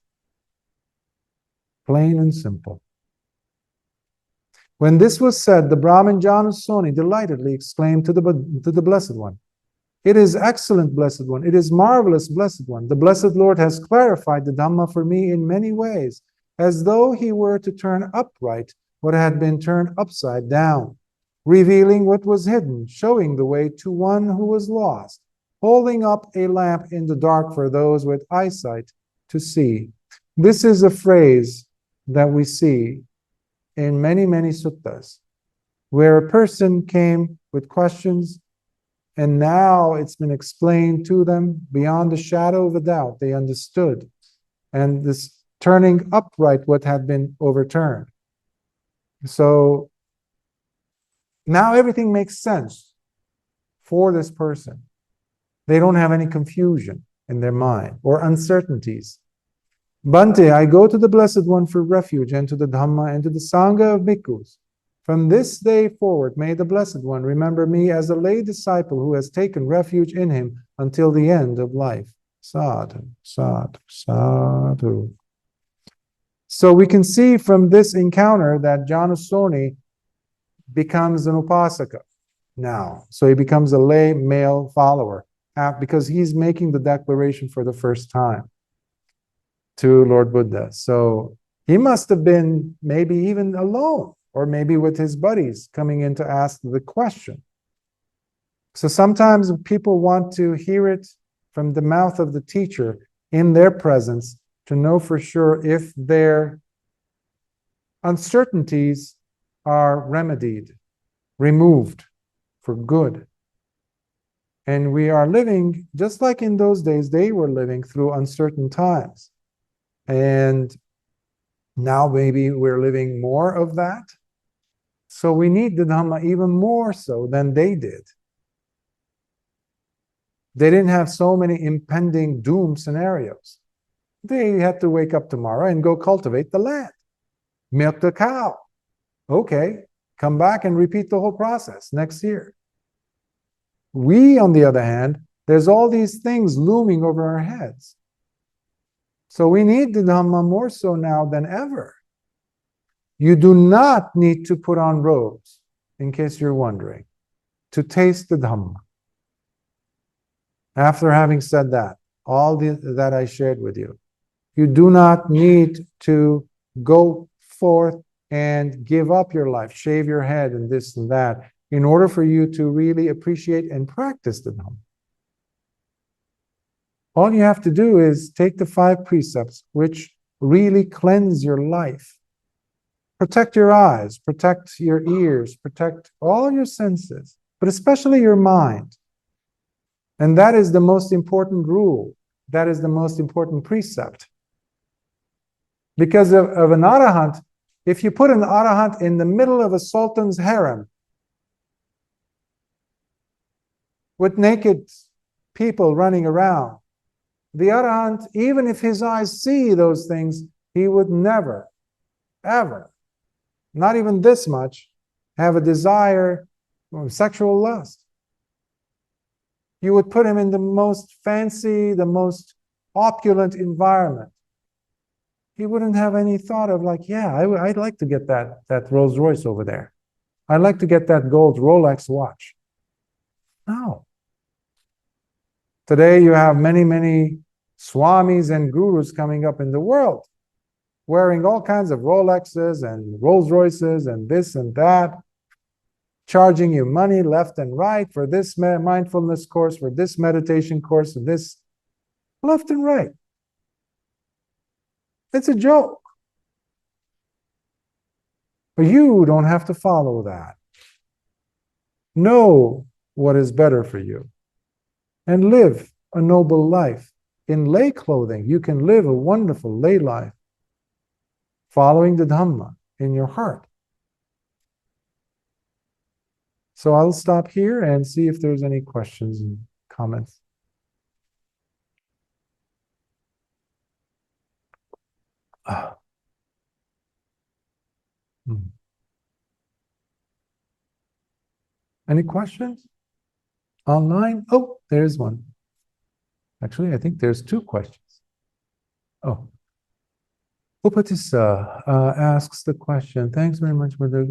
Plain and simple. When this was said, the Brahmin Janusoni delightedly exclaimed to the Blessed One, "It is excellent, Blessed One. It is marvelous, Blessed One. The Blessed Lord has clarified the Dhamma for me in many ways, as though he were to turn upright what had been turned upside down, revealing what was hidden, showing the way to one who was lost, holding up a lamp in the dark for those with eyesight to see." This is a phrase that we see in many, many suttas, where a person came with questions, and now it's been explained to them beyond a shadow of a doubt. They understood. And this turning upright what had been overturned. So now everything makes sense for this person. They don't have any confusion in their mind or uncertainties. Bhante, I go to the Blessed One for refuge, and to the Dhamma and to the Sangha of bhikkhus. From this day forward, may the Blessed One remember me as a lay disciple who has taken refuge in him until the end of life. Sadhu, sadhu, sadhu. So we can see from this encounter that Janusoni becomes an upasaka now. So he becomes a lay male follower because he's making the declaration for the first time to Lord Buddha. So he must have been maybe even alone, or maybe with his buddies coming in to ask the question. So sometimes people want to hear it from the mouth of the teacher in their presence to know for sure if their uncertainties are remedied, removed for good. And we are living, just like in those days, they were living through uncertain times. And now maybe we're living more of that. So we need the Dhamma even more so than they did. They didn't have so many impending doom scenarios. They had to wake up tomorrow and go cultivate the land, milk the cow. Okay, come back and repeat the whole process next year. We, on the other hand, there's all these things looming over our heads. So we need the Dhamma more so now than ever. You do not need to put on robes, in case you're wondering, to taste the Dhamma. After having said that, all that I shared with you, you do not need to go forth and give up your life, shave your head and this and that, in order for you to really appreciate and practice the Dhamma. All you have to do is take the 5 precepts, which really cleanse your life. Protect your eyes, protect your ears, protect all your senses, but especially your mind. And that is the most important rule. That is the most important precept. Because of an arahant, if you put an arahant in the middle of a sultan's harem with naked people running around, the arahant, even if his eyes see those things, he would never, ever, not even this much, have a desire or sexual lust. You would put him in the most fancy, the most opulent environment. He wouldn't have any thought of like, yeah, I'd like to get that Rolls Royce over there. I'd like to get that gold Rolex watch. No. Today you have many, many swamis and gurus coming up in the world, wearing all kinds of Rolexes and Rolls Royces and this and that, charging you money left and right for this mindfulness course, for this meditation course, and this left and right. It's a joke. But you don't have to follow that. Know what is better for you and live a noble life. In lay clothing, you can live a wonderful lay life, following the Dhamma in your heart. So I'll stop here and see if there's any questions and comments. Any questions online? Oh, there's one. Actually, I think there's two questions. Oh. Upatissa asks the question. Thanks very much for the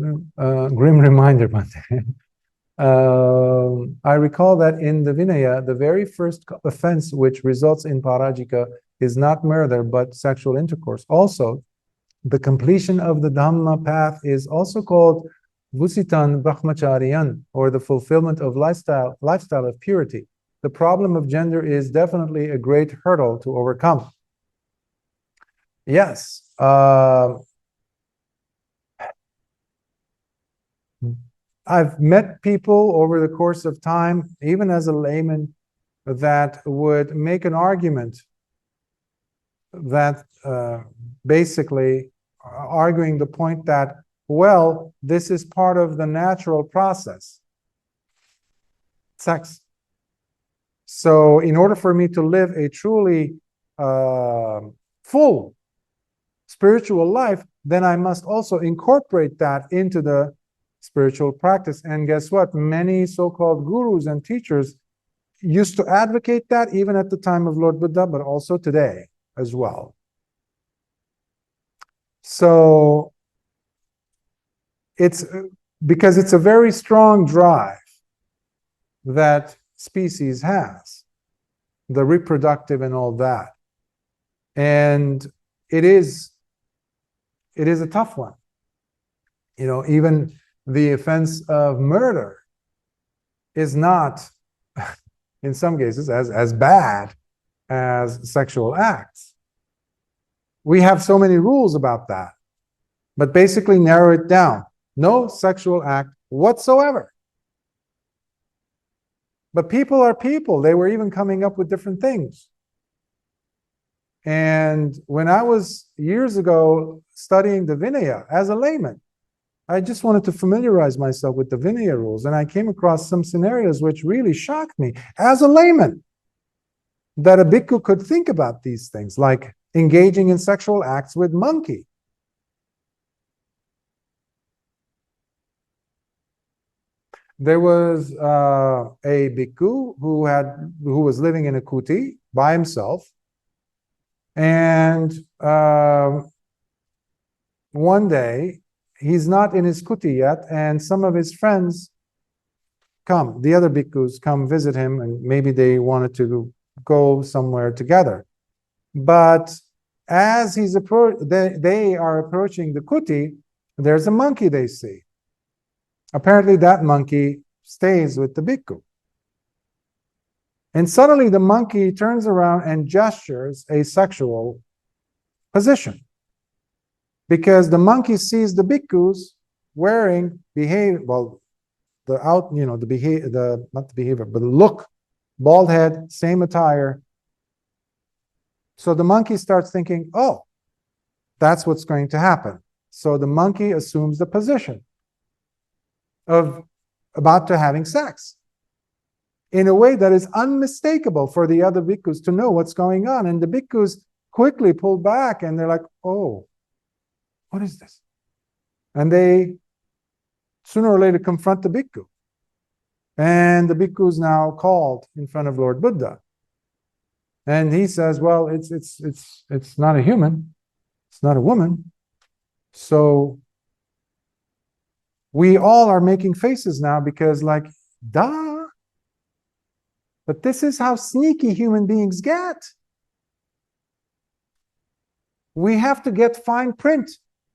grim reminder, Bhante. I recall that in the Vinaya, the very first offense which results in parajika is not murder, but sexual intercourse. Also, the completion of the Dhamma path is also called Vusitan Brahmacharyan, or the fulfillment of lifestyle of purity. The problem of gender is definitely a great hurdle to overcome. Yes. I've met people over the course of time, even as a layman, that would make an argument that basically arguing the point that, well, this is part of the natural process, sex. So in order for me to live a truly full spiritual life, then I must also incorporate that into the spiritual practice. And guess what? Many so-called gurus and teachers used to advocate that even at the time of Lord Buddha, but also today as well. So it's because it's a very strong drive that species has, the reproductive and all that. And it is a tough one. You know, even the offense of murder is not, in some cases, as bad as sexual acts. We have so many rules about that, but basically narrow it down. No sexual act whatsoever. But people are people. They were even coming up with different things. And when I was years ago studying the Vinaya as a layman, I just wanted to familiarize myself with the Vinaya rules, and I came across some scenarios which really shocked me as a layman, that a bhikkhu could think about these things, like engaging in sexual acts with monkey. There was a bhikkhu who was living in a kuti by himself, and one day he's not in his kuti yet, and some of his friends come, the other bhikkhus come visit him, and maybe they wanted to go somewhere together. But as they are approaching the kuti, there's a monkey they see. Apparently that monkey stays with the bhikkhu. And suddenly the monkey turns around and gestures a sexual position, because the monkey sees the bhikkhus wearing not the behavior, but the look, bald head, same attire. So the monkey starts thinking, oh, that's what's going to happen. So the monkey assumes the position of about to having sex in a way that is unmistakable for the other bhikkhus to know what's going on. And the bhikkhus quickly pull back and they're like, oh, what is this? And they sooner or later confront the bhikkhu. And the bhikkhu is now called in front of Lord Buddha. And he says, well, it's not a human, it's not a woman. So we all are making faces now because, like, duh. But this is how sneaky human beings get. We have to get fine print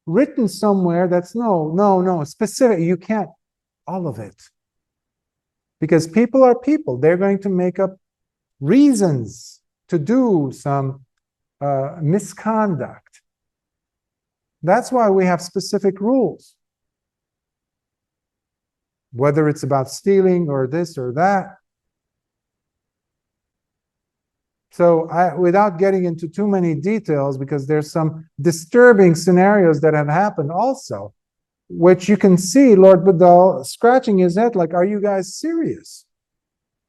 written somewhere that's no, specific. You can't, all of it. Because people are people. They're going to make up reasons to do some misconduct. That's why we have specific rules. Whether it's about stealing or this or that. So without getting into too many details, because there's some disturbing scenarios that have happened also, which you can see Lord Buddha scratching his head like, are you guys serious?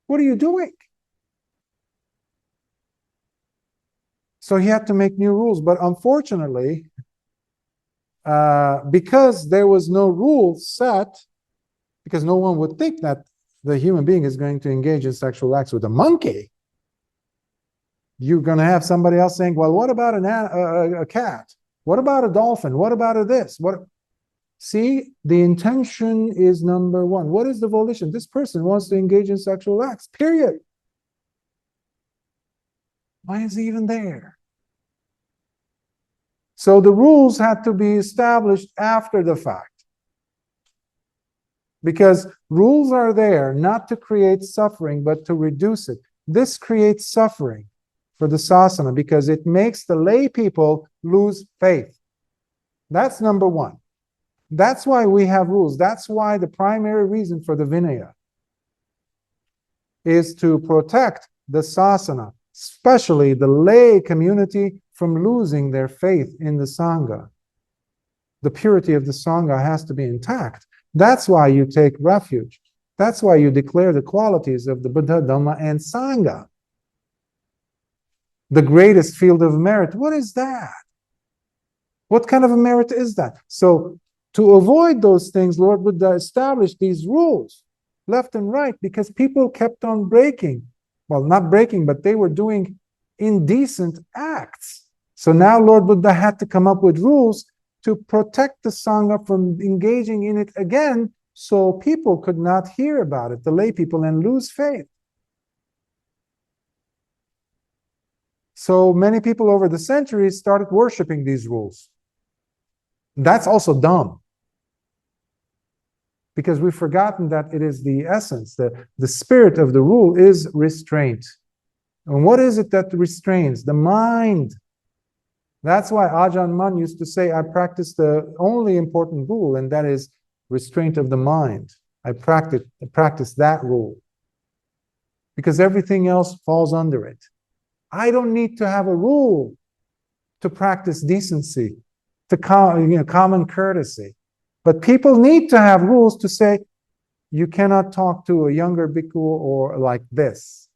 What are you doing? So he had to make new rules. But unfortunately, because there was no rule set, because no one would think that the human being is going to engage in sexual acts with a monkey, you're going to have somebody else saying, well, what about a cat? What about a dolphin? What about a this? What? See, the intention is number one. What is the volition? This person wants to engage in sexual acts, period. Why is he even there? So the rules had to be established after the fact. Because rules are there not to create suffering, but to reduce it. This creates suffering for the sasana because it makes the lay people lose faith. That's number one. That's why we have rules. That's why the primary reason for the Vinaya is to protect the sasana, especially the lay community, from losing their faith in the Sangha. The purity of the Sangha has to be intact. That's why you take refuge. That's why you declare the qualities of the Buddha, Dhamma, and Sangha. The greatest field of merit. What is that? What kind of a merit is that? So, to avoid those things, Lord Buddha established these rules, left and right, because people kept on breaking. Well, not breaking, but they were doing indecent acts. So now Lord Buddha had to come up with rules to protect the Sangha from engaging in it again, so people could not hear about it, the lay people, and lose faith. So many people over the centuries started worshiping these rules. That's also dumb, because we've forgotten that it is the essence, the spirit of the rule is restraint. And what is it that restrains? The mind. That's why Ajahn Mun used to say, I practice the only important rule, and that is restraint of the mind. I practice that rule, because everything else falls under it. I don't need to have a rule to practice decency, to common courtesy. But people need to have rules to say, you cannot talk to a younger bhikkhu or like this,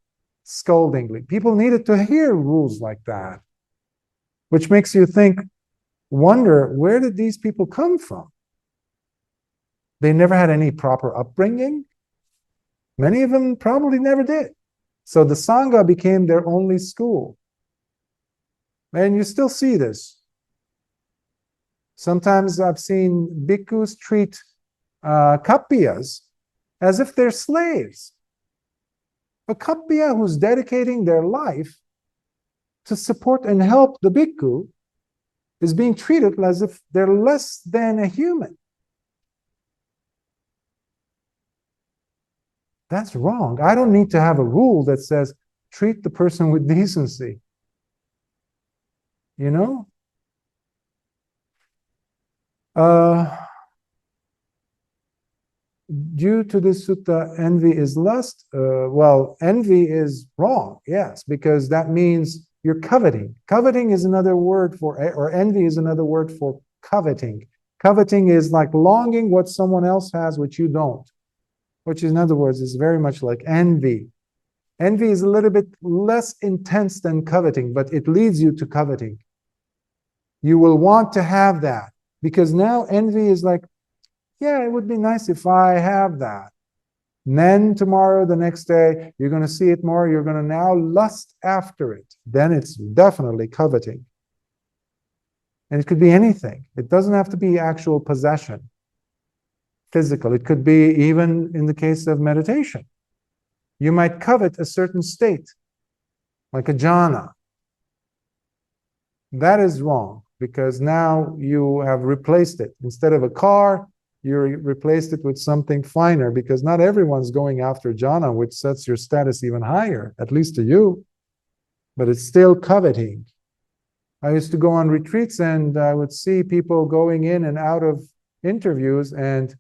scoldingly. People needed to hear rules like that, which makes you wonder, where did these people come from? They never had any proper upbringing. Many of them probably never did. So the Sangha became their only school. And you still see this. Sometimes I've seen bhikkhus treat kappiyas as if they're slaves. A kappiya who's dedicating their life to support and help the bhikkhu is being treated as if they're less than a human. That's wrong. I don't need to have a rule that says treat the person with decency. You know? Due to this sutta, envy is lust. Well, envy is wrong, yes, because that means you're coveting. Coveting is another word for, or envy is another word for coveting. Coveting is like longing what someone else has which you don't, which in other words is very much like envy. Envy is a little bit less intense than coveting, but it leads you to coveting. You will want to have that, because now envy is like, yeah, it would be nice if I have that. And then tomorrow, the next day, you're going to see it more. You're going to now lust after it. Then it's definitely coveting. And it could be anything. It doesn't have to be actual possession, physical. It could be even in the case of meditation. You might covet a certain state, like a jhana. That is wrong, because now you have replaced it. Instead of a car, you replaced it with something finer, because not everyone's going after jhana, which sets your status even higher, at least to you, but it's still coveting. I used to go on retreats and I would see people going in and out of interviews, and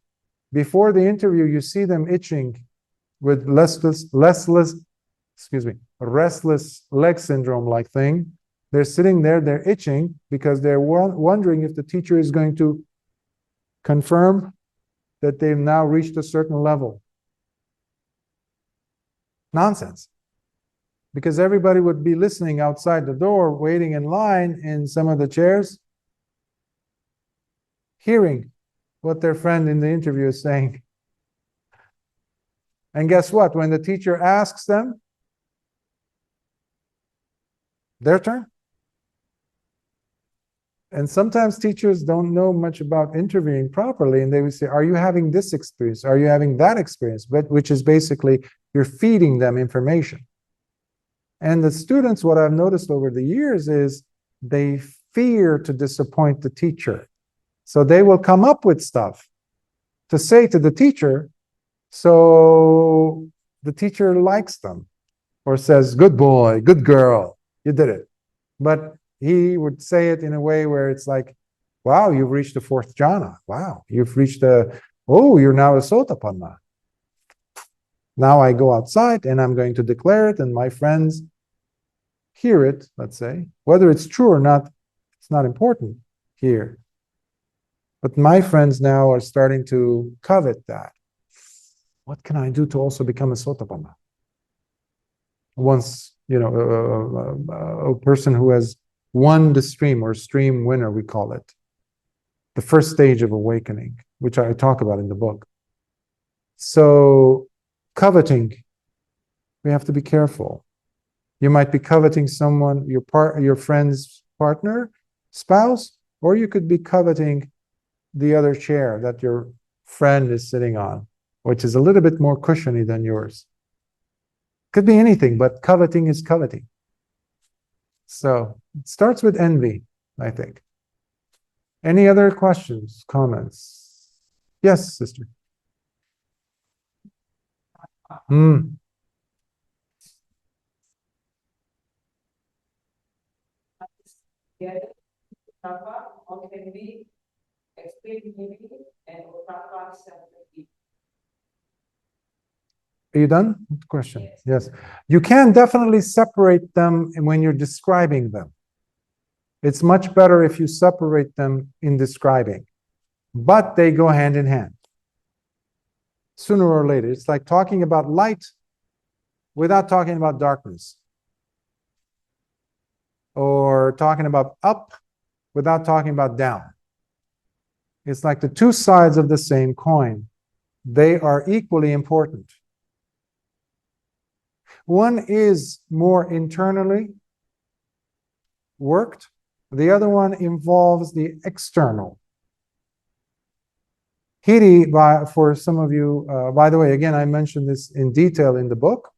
before the interview, you see them itching with restless leg syndrome like thing. They're sitting there, they're itching because they're wondering if the teacher is going to confirm that they've now reached a certain level. Nonsense. because everybody would be listening outside the door, waiting in line in some of the chairs, hearing what their friend in the interview is saying. And guess what? When the teacher asks them, their turn. And sometimes teachers don't know much about interviewing properly, and they would say, are you having this experience? Are you having that experience? But which is basically, you're feeding them information. And the students, what I've noticed over the years is they fear to disappoint the teacher. So they will come up with stuff to say to the teacher, so the teacher likes them or says, good boy, good girl, you did it. But he would say it in a way where it's like, wow, you've reached the fourth jhana. Wow, you've reached you're now a sotapanna. Now I go outside and I'm going to declare it, and my friends hear it, let's say. Whether it's true or not, it's not important here. But my friends now are starting to covet that. What can I do to also become a sotapanna? Once, a person who has won the stream, or stream winner, we call it, the first stage of awakening, which I talk about in the book. So coveting, we have to be careful. You might be coveting someone, your friend's partner, spouse, or you could be coveting the other chair that your friend is sitting on, which is a little bit more cushiony than yours. Could be anything, but coveting is coveting. So it starts with envy, I think. Any other questions, comments? Yes, sister. How can we explain maybe and Prabhupada separately? Are you done with the question? Yes. You can definitely separate them when you're describing them. It's much better if you separate them in describing, but they go hand in hand. Sooner or later, it's like talking about light without talking about darkness, or talking about up without talking about down. It's like the two sides of the same coin. They are equally important. One is more internally worked. The other one involves the external. Hiri, for some of you, by the way, again, I mentioned this in detail in the book.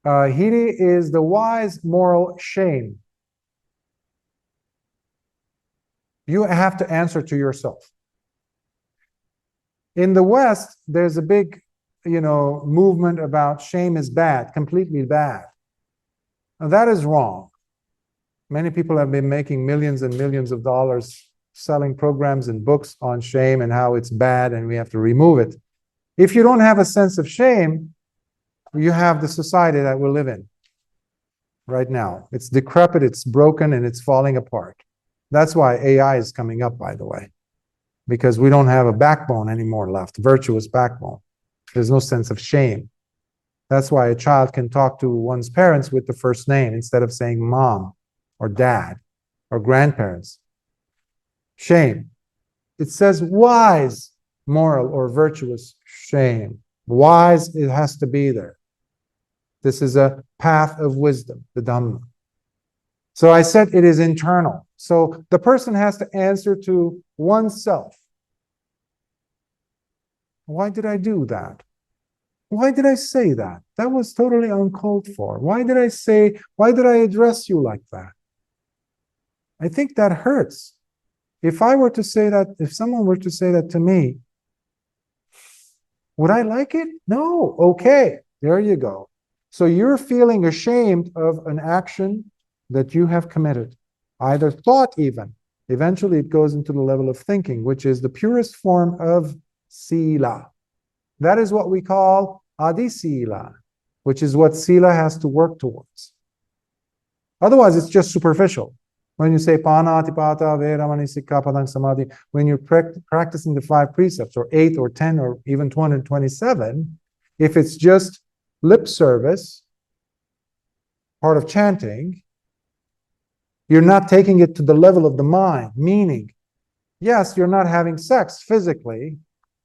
Hiri is the wise moral shame. You have to answer to yourself. In the West, there's a big, movement about shame is bad, completely bad. Now, that is wrong. Many people have been making millions and millions of dollars selling programs and books on shame and how it's bad and we have to remove it. If you don't have a sense of shame, you have the society that we live in right now. It's decrepit, it's broken, and it's falling apart. That's why AI is coming up, by the way, because we don't have a backbone anymore left, virtuous backbone. There's no sense of shame. That's why a child can talk to one's parents with the first name instead of saying mom or dad or grandparents. Shame. It says wise, moral, or virtuous shame. Wise, it has to be there. This is a path of wisdom, the Dhamma. So I said it is internal. So the person has to answer to oneself. Why did I do that? Why did I say that? That was totally uncalled for. Why did I address you like that? I think that hurts. If someone were to say that to me, would I like it? No. Okay, there you go. So you're feeling ashamed of an action that you have committed, either thought even. Eventually it goes into the level of thinking, which is the purest form of sila. That is what we call adi sila, which is what sila has to work towards. Otherwise, it's just superficial. When you say panatipata, veramani, sikkapadang, samadhi, when you're practicing the 5 precepts, or 8 or 10 or even 227, if it's just lip service, part of chanting, you're not taking it to the level of the mind, meaning, yes, you're not having sex physically,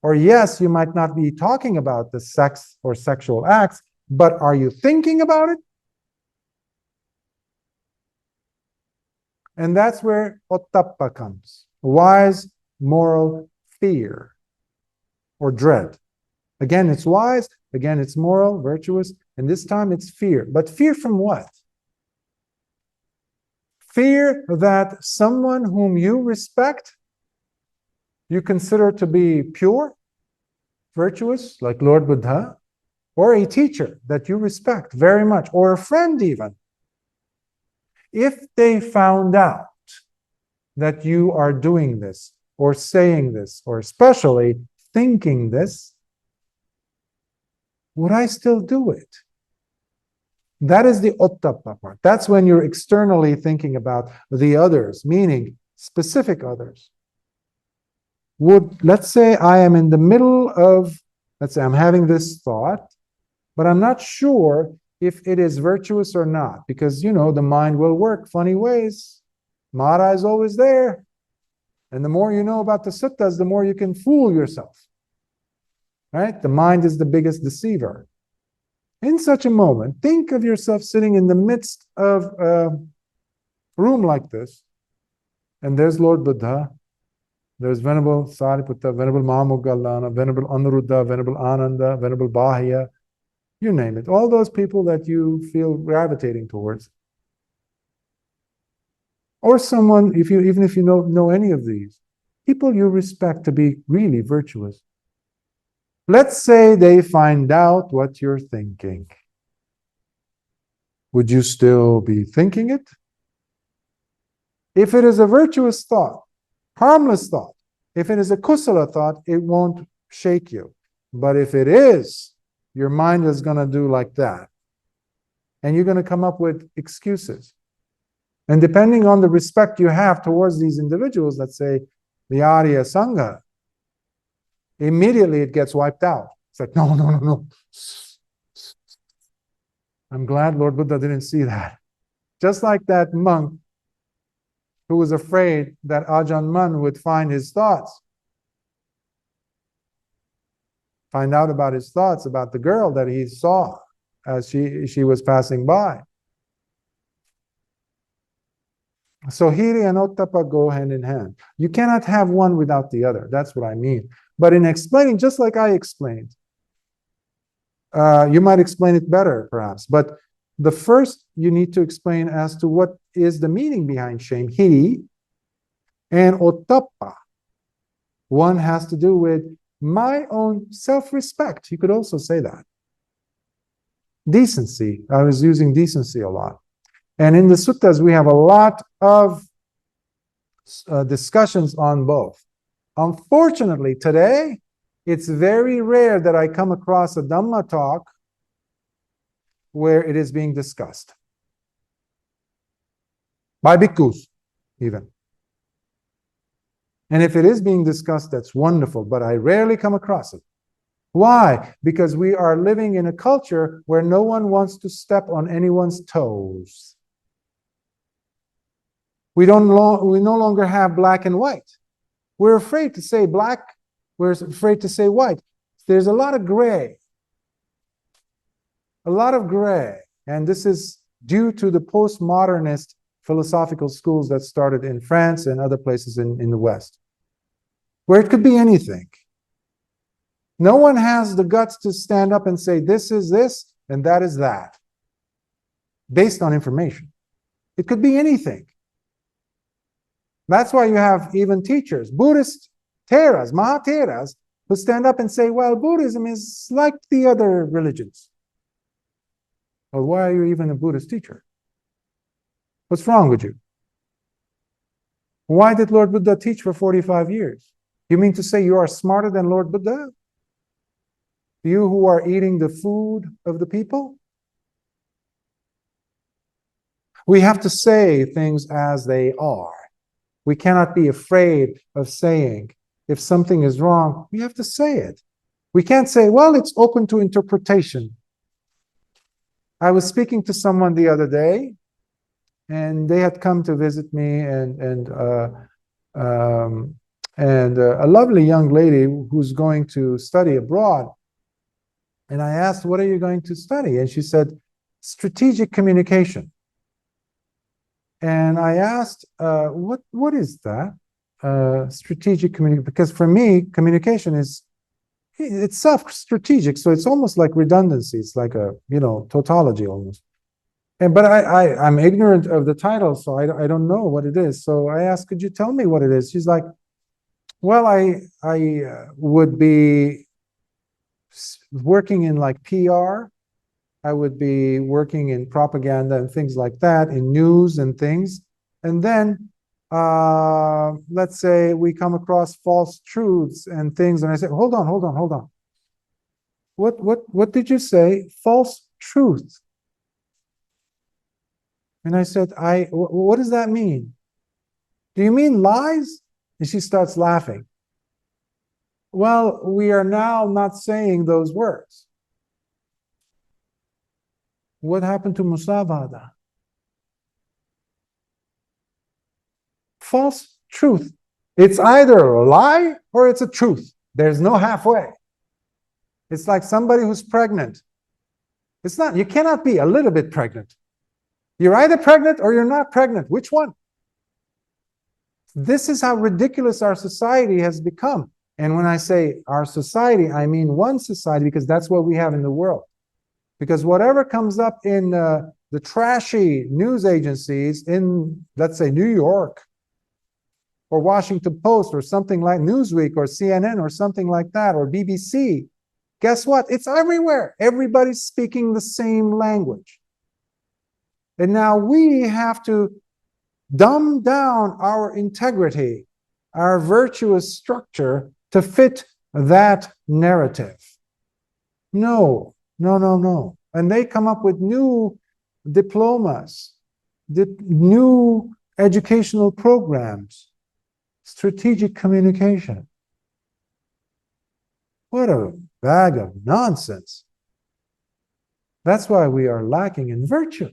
or yes, you might not be talking about the sex or sexual acts, but are you thinking about it? And that's where ottappa comes, wise moral fear or dread. Again, it's wise, again, it's moral, virtuous, and this time it's fear. But fear from what? Fear that someone whom you respect, you consider to be pure, virtuous, like Lord Buddha, or a teacher that you respect very much, or a friend even, if they found out that you are doing this, or saying this, or especially thinking this, would I still do it? That is the ottappa part. That's when you're externally thinking about the others, meaning specific others. Let's say I am in the middle of, let's say I'm having this thought, but I'm not sure if it is virtuous or not, because, the mind will work funny ways. Mara is always there. And the more you know about the suttas, the more you can fool yourself. Right? The mind is the biggest deceiver. In such a moment, think of yourself sitting in the midst of a room like this, and there's Lord Buddha, there's Venerable Sariputta, Venerable Mahamoggalana, Venerable Anuruddha, Venerable Ananda, Venerable Bahya, you name it, all those people that you feel gravitating towards. Or someone, even if you know any of these, people you respect to be really virtuous. Let's say they find out what you're thinking. Would you still be thinking it? If it is a virtuous thought, harmless thought, if it is a kusala thought, it won't shake you. But if it is, your mind is going to do like that. And you're going to come up with excuses. And depending on the respect you have towards these individuals, let's say the Arya Sangha, immediately it gets wiped out. It's like, no. I'm glad Lord Buddha didn't see that. Just like that monk who was afraid that Ajahn Mun would find his thoughts. Find out about his thoughts about the girl that he saw as she was passing by. So hiri and ottappa go hand in hand. You cannot have one without the other. That's what I mean. But in explaining, just like I explained, you might explain it better, perhaps. But the first you need to explain as to what is the meaning behind shame, hiri, and ottappa. One has to do with my own self-respect. You could also say that. Decency. I was using decency a lot. And in the suttas, we have a lot of discussions on both. Unfortunately, today, it's very rare that I come across a Dhamma talk where it is being discussed. By bhikkhus, even. And if it is being discussed, that's wonderful, but I rarely come across it. Why? Because we are living in a culture where no one wants to step on anyone's toes. We no longer have black and white. We're afraid to say black. We're afraid to say white. There's a lot of gray. A lot of gray. And this is due to the postmodernist philosophical schools that started in France and other places in the West, where it could be anything. No one has the guts to stand up and say, this is this and that is that, based on information. It could be anything. That's why you have even teachers, Buddhist Theras, Mahatheras, who stand up and say, well, Buddhism is like the other religions. Well, why are you even a Buddhist teacher? What's wrong with you? Why did Lord Buddha teach for 45 years? You mean to say you are smarter than Lord Buddha? You who are eating the food of the people? We have to say things as they are. We cannot be afraid of saying, if something is wrong, we have to say it. We can't say, well, it's open to interpretation. I was speaking to someone the other day, and they had come to visit me, and a lovely young lady who's going to study abroad. And I asked, "What are you going to study?" And she said, "Strategic communication." And I asked, "What is that? Strategic communication?" Because for me, communication is itself strategic, so it's almost like redundancy. It's like a tautology almost. But I'm ignorant of the title, so I don't know what it is. So I asked, "Could you tell me what it is?" She's like, "Well, I would be working in like PR. I would be working in propaganda and things like that, in news and things. And then let's say we come across false truths and things." And I said, hold on. What did you say? False truth. And I said, what does that mean? Do you mean lies? And she starts laughing. Well, we are now not saying those words. What happened to musavada? False truth. It's either a lie or it's a truth. There's no halfway. It's like somebody who's pregnant. It's not, you cannot be a little bit pregnant. You're either pregnant or you're not pregnant. Which one? This is how ridiculous our society has become. And when I say our society, I mean one society, because that's what we have in the world. Because whatever comes up in the trashy news agencies in, let's say, New York, or Washington Post, or something like Newsweek, or CNN, or something like that, or BBC, guess what? It's everywhere. Everybody's speaking the same language. And now we have to dumb down our integrity, our virtuous structure to fit that narrative. No. And they come up with new diplomas, new educational programs, strategic communication. What a bag of nonsense. That's why we are lacking in virtue.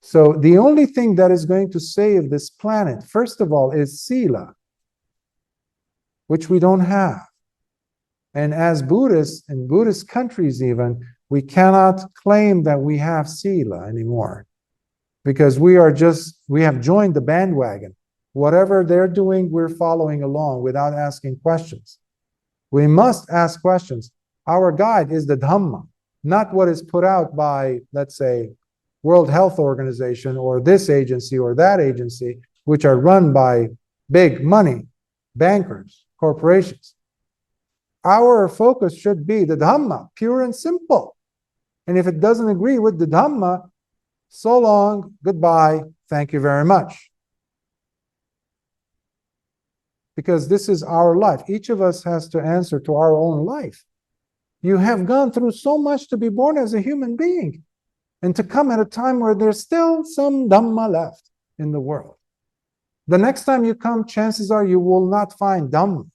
So the only thing that is going to save this planet, first of all, is sila, which we don't have. And as Buddhists, in Buddhist countries even, we cannot claim that we have sila anymore, because we have joined the bandwagon. Whatever they're doing, we're following along without asking questions. We must ask questions. Our guide is the Dhamma, not what is put out by, let's say, World Health Organization or this agency or that agency, which are run by big money, bankers, corporations. Our focus should be the Dhamma, pure and simple. And if it doesn't agree with the Dhamma, so long, goodbye, thank you very much. Because this is our life. Each of us has to answer to our own life. You have gone through so much to be born as a human being, and to come at a time where there's still some Dhamma left in the world. The next time you come, chances are you will not find Dhamma.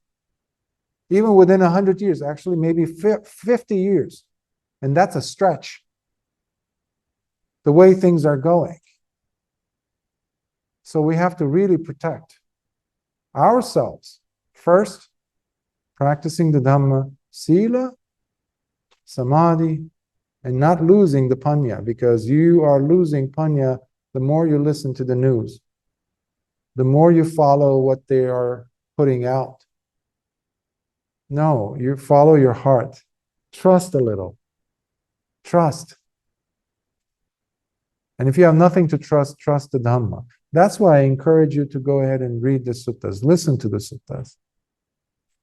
Even within 100 years, actually maybe 50 years. And that's a stretch. The way things are going. So we have to really protect ourselves. First, practicing the Dhamma, Sila, Samadhi, and not losing the Panya, because you are losing Panya the more you listen to the news, the more you follow what they are putting out. No, you follow your heart. Trust a little. Trust. And if you have nothing to trust, trust the Dhamma. That's why I encourage you to go ahead and read the suttas, listen to the suttas.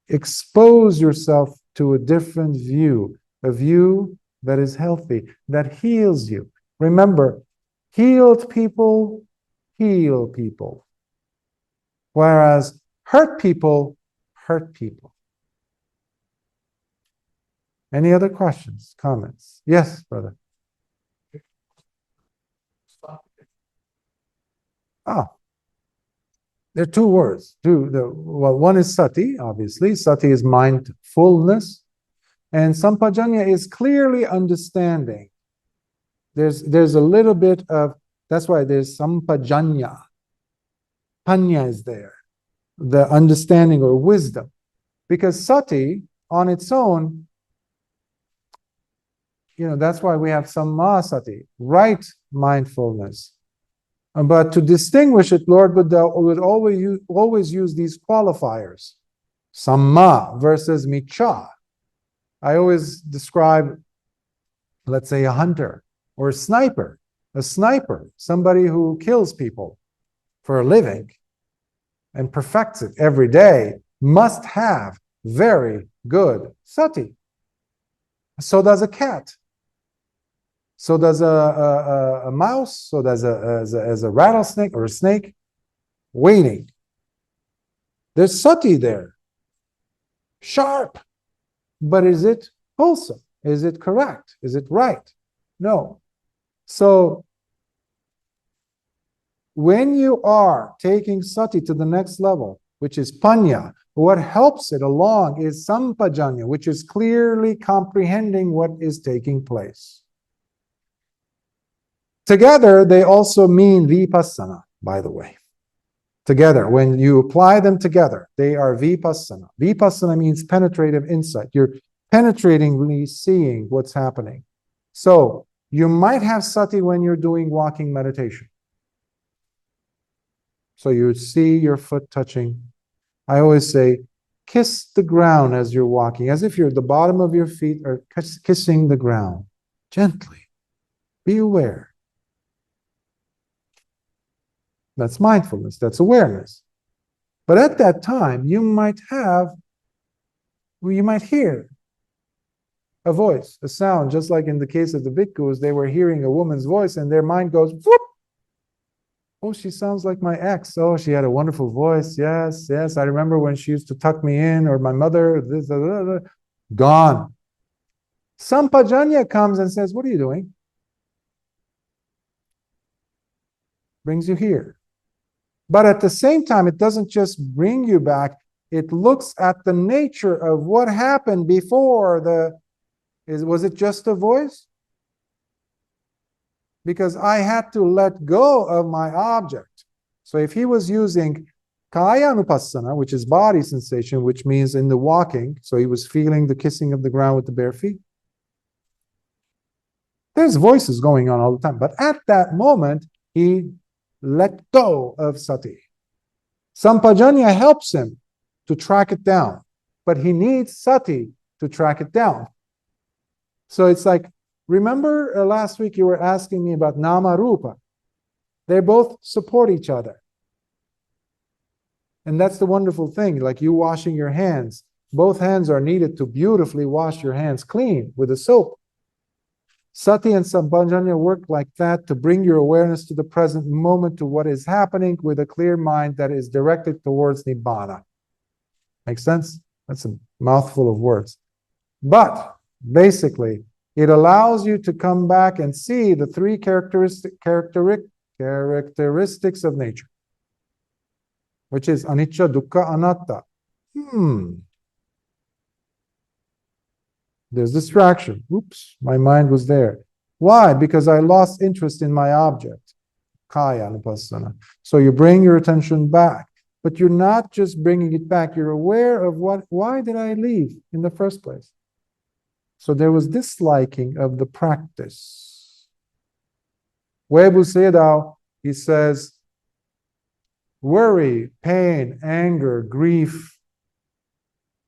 Expose yourself to a different view, a view that is healthy, that heals you. Remember, healed people heal people, whereas hurt people hurt people. Any other questions, comments? Yes, brother. There are two words. One is sati, obviously. Sati is mindfulness. And sampajanya is clearly understanding. There's a little bit of, that's why there's sampajanya. Panya is there, the understanding or wisdom. Because sati on its own, that's why we have sammasati, right mindfulness. But to distinguish it, Lord Buddha would always use these qualifiers. Samma versus miccha. I always describe, let's say, a hunter or a sniper. A sniper, somebody who kills people for a living and perfects it every day, must have very good sati. So does a cat. So does a mouse. So does a rattlesnake or a snake waiting. There's sati there. Sharp. But is it wholesome? Is it correct? Is it right? No. So when you are taking sati to the next level, which is panya, what helps it along is sampajanya, which is clearly comprehending what is taking place. Together, they also mean vipassana, by the way. Together, when you apply them together, they are vipassana. Vipassana means penetrative insight. You're penetratingly seeing what's happening. So you might have sati when you're doing walking meditation. So you see your foot touching. I always say, kiss the ground as you're walking, as if the bottom of your feet are kissing the ground. Gently. Be aware. That's mindfulness. That's awareness. But at that time, you might hear a voice, a sound, just like in the case of the bhikkhus, they were hearing a woman's voice and their mind goes, whoop! Oh, she sounds like my ex. Oh, she had a wonderful voice. Yes, yes. I remember when she used to tuck me in, or my mother, this, gone. Sampajanya comes and says, what are you doing? Brings you here. But at the same time, it doesn't just bring you back. It looks at the nature of what happened before was it just a voice? Because I had to let go of my object. So if he was using kaya anupassana, which is body sensation, which means in the walking, so he was feeling the kissing of the ground with the bare feet. There's voices going on all the time. But at that moment, he let go of sati. Sampajanya helps him to track it down, but he needs sati to track it down. So it's like, remember last week you were asking me about nama rupa. They both support each other. And that's the wonderful thing, like you washing your hands. Both hands are needed to beautifully wash your hands clean with a soap. Sati and Sampajanya work like that to bring your awareness to the present moment, to what is happening with a clear mind that is directed towards Nibbana. Make sense? That's a mouthful of words. But basically, it allows you to come back and see the three characteristics of nature, which is anicca, dukkha, anatta. There's distraction. Oops, my mind was there. Why? Because I lost interest in my object. Kaya anupassana. So you bring your attention back, but you're not just bringing it back. You're aware of why did I leave in the first place? So there was disliking of the practice. Webu Sayadaw, he says, worry, pain, anger, grief,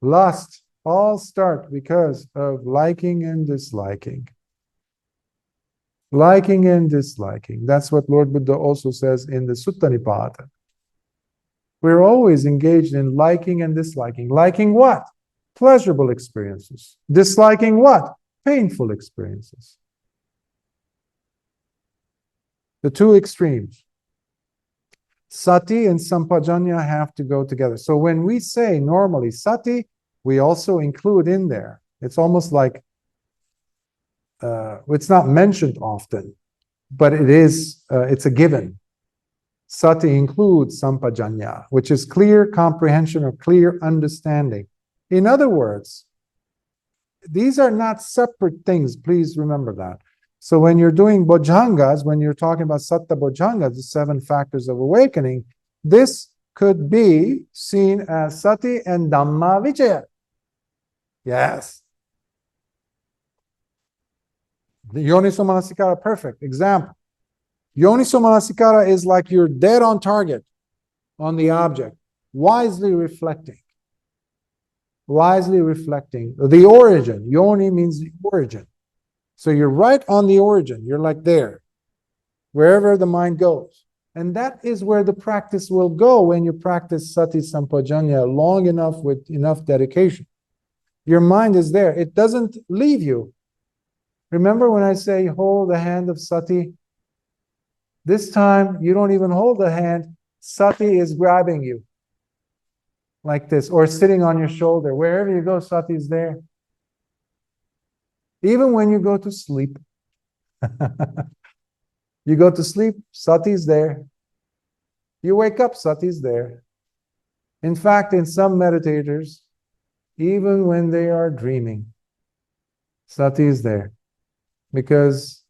lust, all start because of liking and disliking. Liking and disliking. That's what Lord Buddha also says in the Sutta Nipata. We're always engaged in liking and disliking. Liking what? Pleasurable experiences. Disliking what? Painful experiences. The two extremes. Sati and Sampajanya have to go together. So when we say normally sati, we also include in there. It's almost like, it's not mentioned often, but it's a given. Sati includes Sampajanya, which is clear comprehension or clear understanding. In other words, these are not separate things. Please remember that. So when you're doing bojjhangas, when you're talking about satta bojjhangas, the 7 factors of awakening, this could be seen as sati and dhamma vichaya. Yes. The yoniso manasikara, perfect example. Yoniso manasikara is like you're dead on target on the object, wisely reflecting. Wisely reflecting. The origin. Yoni means the origin. So you're right on the origin. You're like there, wherever the mind goes. And that is where the practice will go when you practice sati sampajanya long enough with enough dedication. Your mind is there. It doesn't leave you. Remember when I say hold the hand of sati? This time you don't even hold the hand. Sati is grabbing you like this, or sitting on your shoulder. Wherever you go, sati is there. Even when you go to sleep. You go to sleep, sati is there. You wake up, sati is there. In fact, in some meditators, even when they are dreaming, sati is there. Because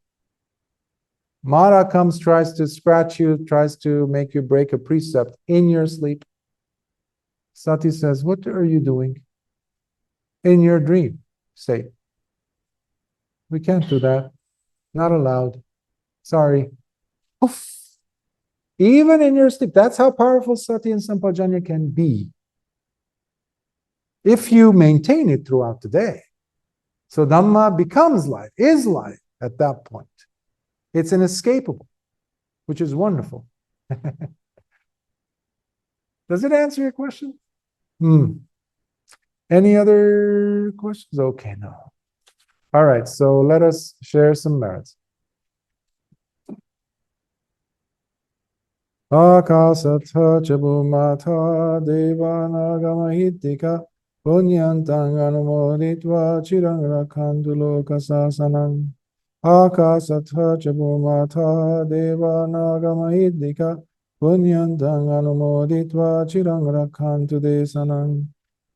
Mara comes, tries to scratch you, tries to make you break a precept in your sleep. Sati says, what are you doing? In your dream state. We can't do that. Not allowed. Sorry. Oof. Even in your sleep. That's how powerful sati and sampajanya can be. If you maintain it throughout the day. So Dhamma becomes life, is life at that point. It's inescapable, which is wonderful. Does it answer your question? Any other questions? Okay, no. All right, so let us share some merits. Akasatha chabumata devanagamahitika punyantang anumoditva chirang rakhantu lokasasanam. Akasatha chabumata devanagamahitika punyantang anumoditva chirang rakhantu desanam.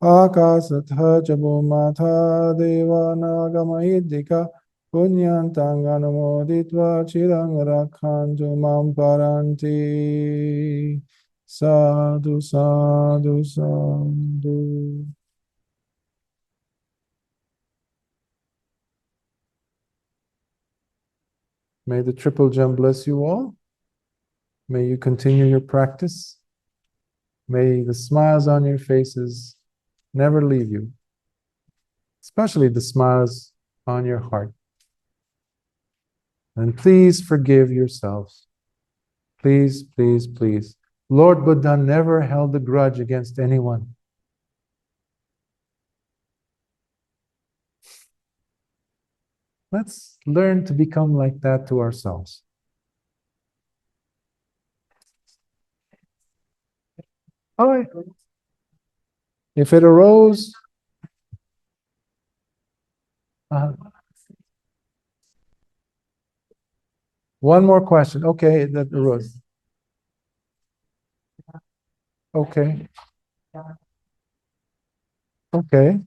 Akasatha chabumata devanagamahitika punyantang anumoditva chirang rakhantu mam paranti. Sadhu, sadhu, sadhu. May the triple gem bless you all. May you continue your practice. May the smiles on your faces never leave you, especially the smiles on your heart. And please forgive yourselves. Please, please, please. Lord Buddha never held a grudge against anyone. Let's learn to become like that to ourselves. All right. If it arose, one more question. Okay, that arose. Okay. Okay.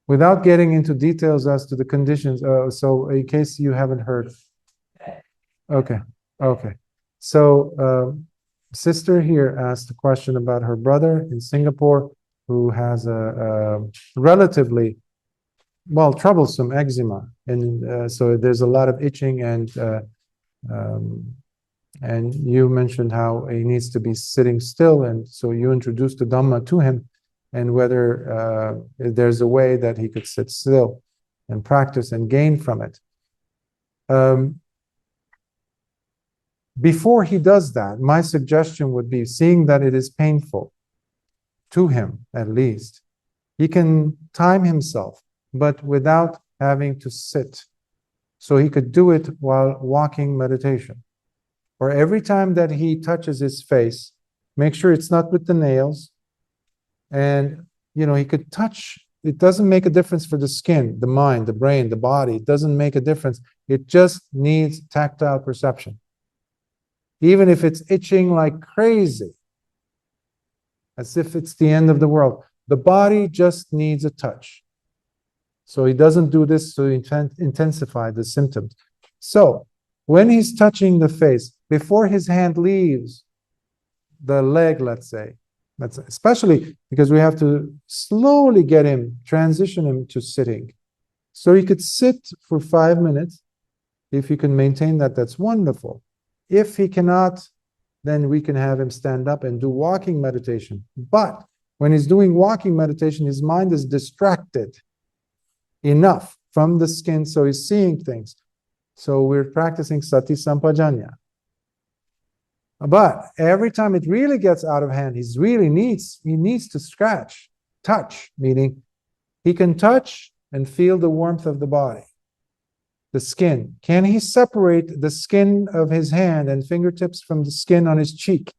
Without getting into details as to the conditions, so in case you haven't heard. Okay, okay. So, sister here asked a question about her brother in Singapore who has a relatively, well, troublesome eczema. And so there's a lot of itching and you mentioned how he needs to be sitting still. And so you introduced the Dhamma to him and whether there's a way that he could sit still and practice and gain from it. Before he does that, my suggestion would be, seeing that it is painful to him, at least, he can time himself, but without having to sit. So he could do it while walking meditation. Or every time that he touches his face, make sure it's not with the nails. And, he could touch it doesn't make a difference for the skin, the mind, the brain, the body. It doesn't make a difference. It just needs tactile perception. Even if it's itching like crazy, as if it's the end of the world, the body just needs a touch. So he doesn't do this to intensify the symptoms. So when he's touching the face, before his hand leaves the leg, let's say, especially because we have to slowly get him, transition him to sitting. So he could sit for 5 minutes. If he can maintain that, that's wonderful. If he cannot, then we can have him stand up and do walking meditation. But when he's doing walking meditation, his mind is distracted enough from the skin, so he's seeing things. So we're practicing sati sampajanya. But every time it really gets out of hand, he needs to scratch, touch, meaning he can touch and feel the warmth of the body, the skin. Can he separate the skin of his hand and fingertips from the skin on his cheek?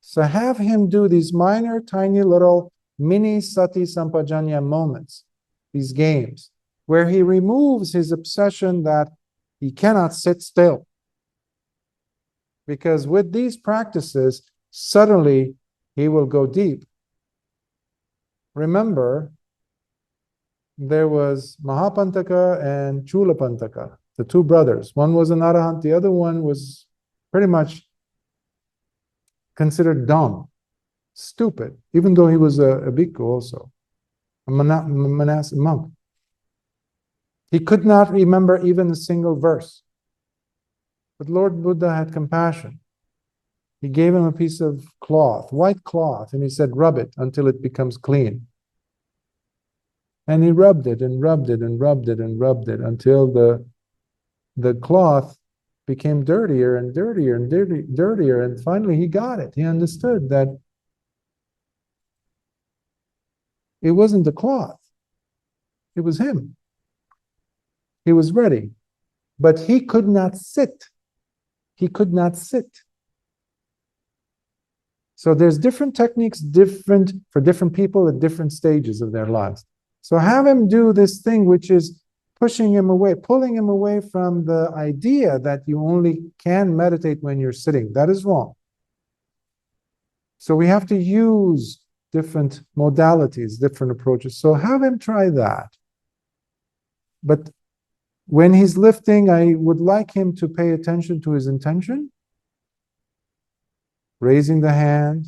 So have him do these minor, tiny little mini sati sampajanya moments, these games, where he removes his obsession that he cannot sit still. Because with these practices, suddenly he will go deep. Remember, there was Mahapantaka and Chulapantaka, the two brothers. One was an arahant, the other one was pretty much considered dumb, stupid, even though he was a bhikkhu also, a monastic monk. He could not remember even a single verse. But Lord Buddha had compassion. He gave him a piece of cloth, white cloth, and he said, rub it until it becomes clean. And he rubbed it and rubbed it and rubbed it and rubbed it until the cloth became dirtier and dirtier and dirtier. And finally he got it. He understood that it wasn't the cloth. It was him. He was ready. But he could not sit. He could not sit. So there's different techniques, for different people at different stages of their lives. So have him do this thing, which is pushing him away, pulling him away from the idea that you only can meditate when you're sitting. That is wrong. So we have to use different modalities, different approaches. So have him try that. But when he's lifting, I would like him to pay attention to his intention, raising the hand,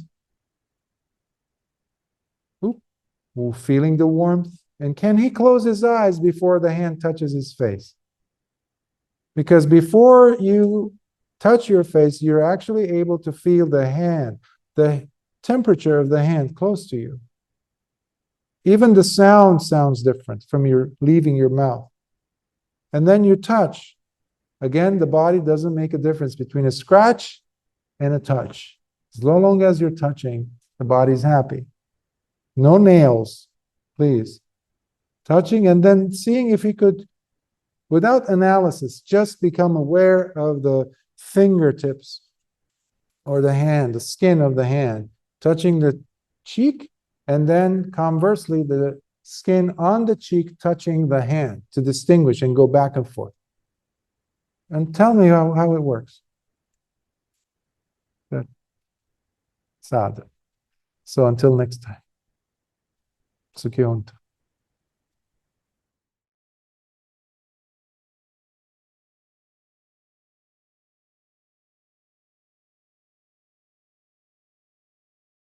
feeling the warmth. And can he close his eyes before the hand touches his face? Because before you touch your face, you're actually able to feel the hand, the temperature of the hand close to you. Even the sound sounds different from leaving your mouth. And then you touch. Again, the body doesn't make a difference between a scratch and a touch. As long as you're touching, the body's happy. No nails, please. Touching and then seeing if he could, without analysis, just become aware of the fingertips or the hand, the skin of the hand, touching the cheek, and then conversely, the skin on the cheek touching the hand to distinguish and go back and forth. And tell me how it works. Good. Sadhu. So until next time. Sukhyo.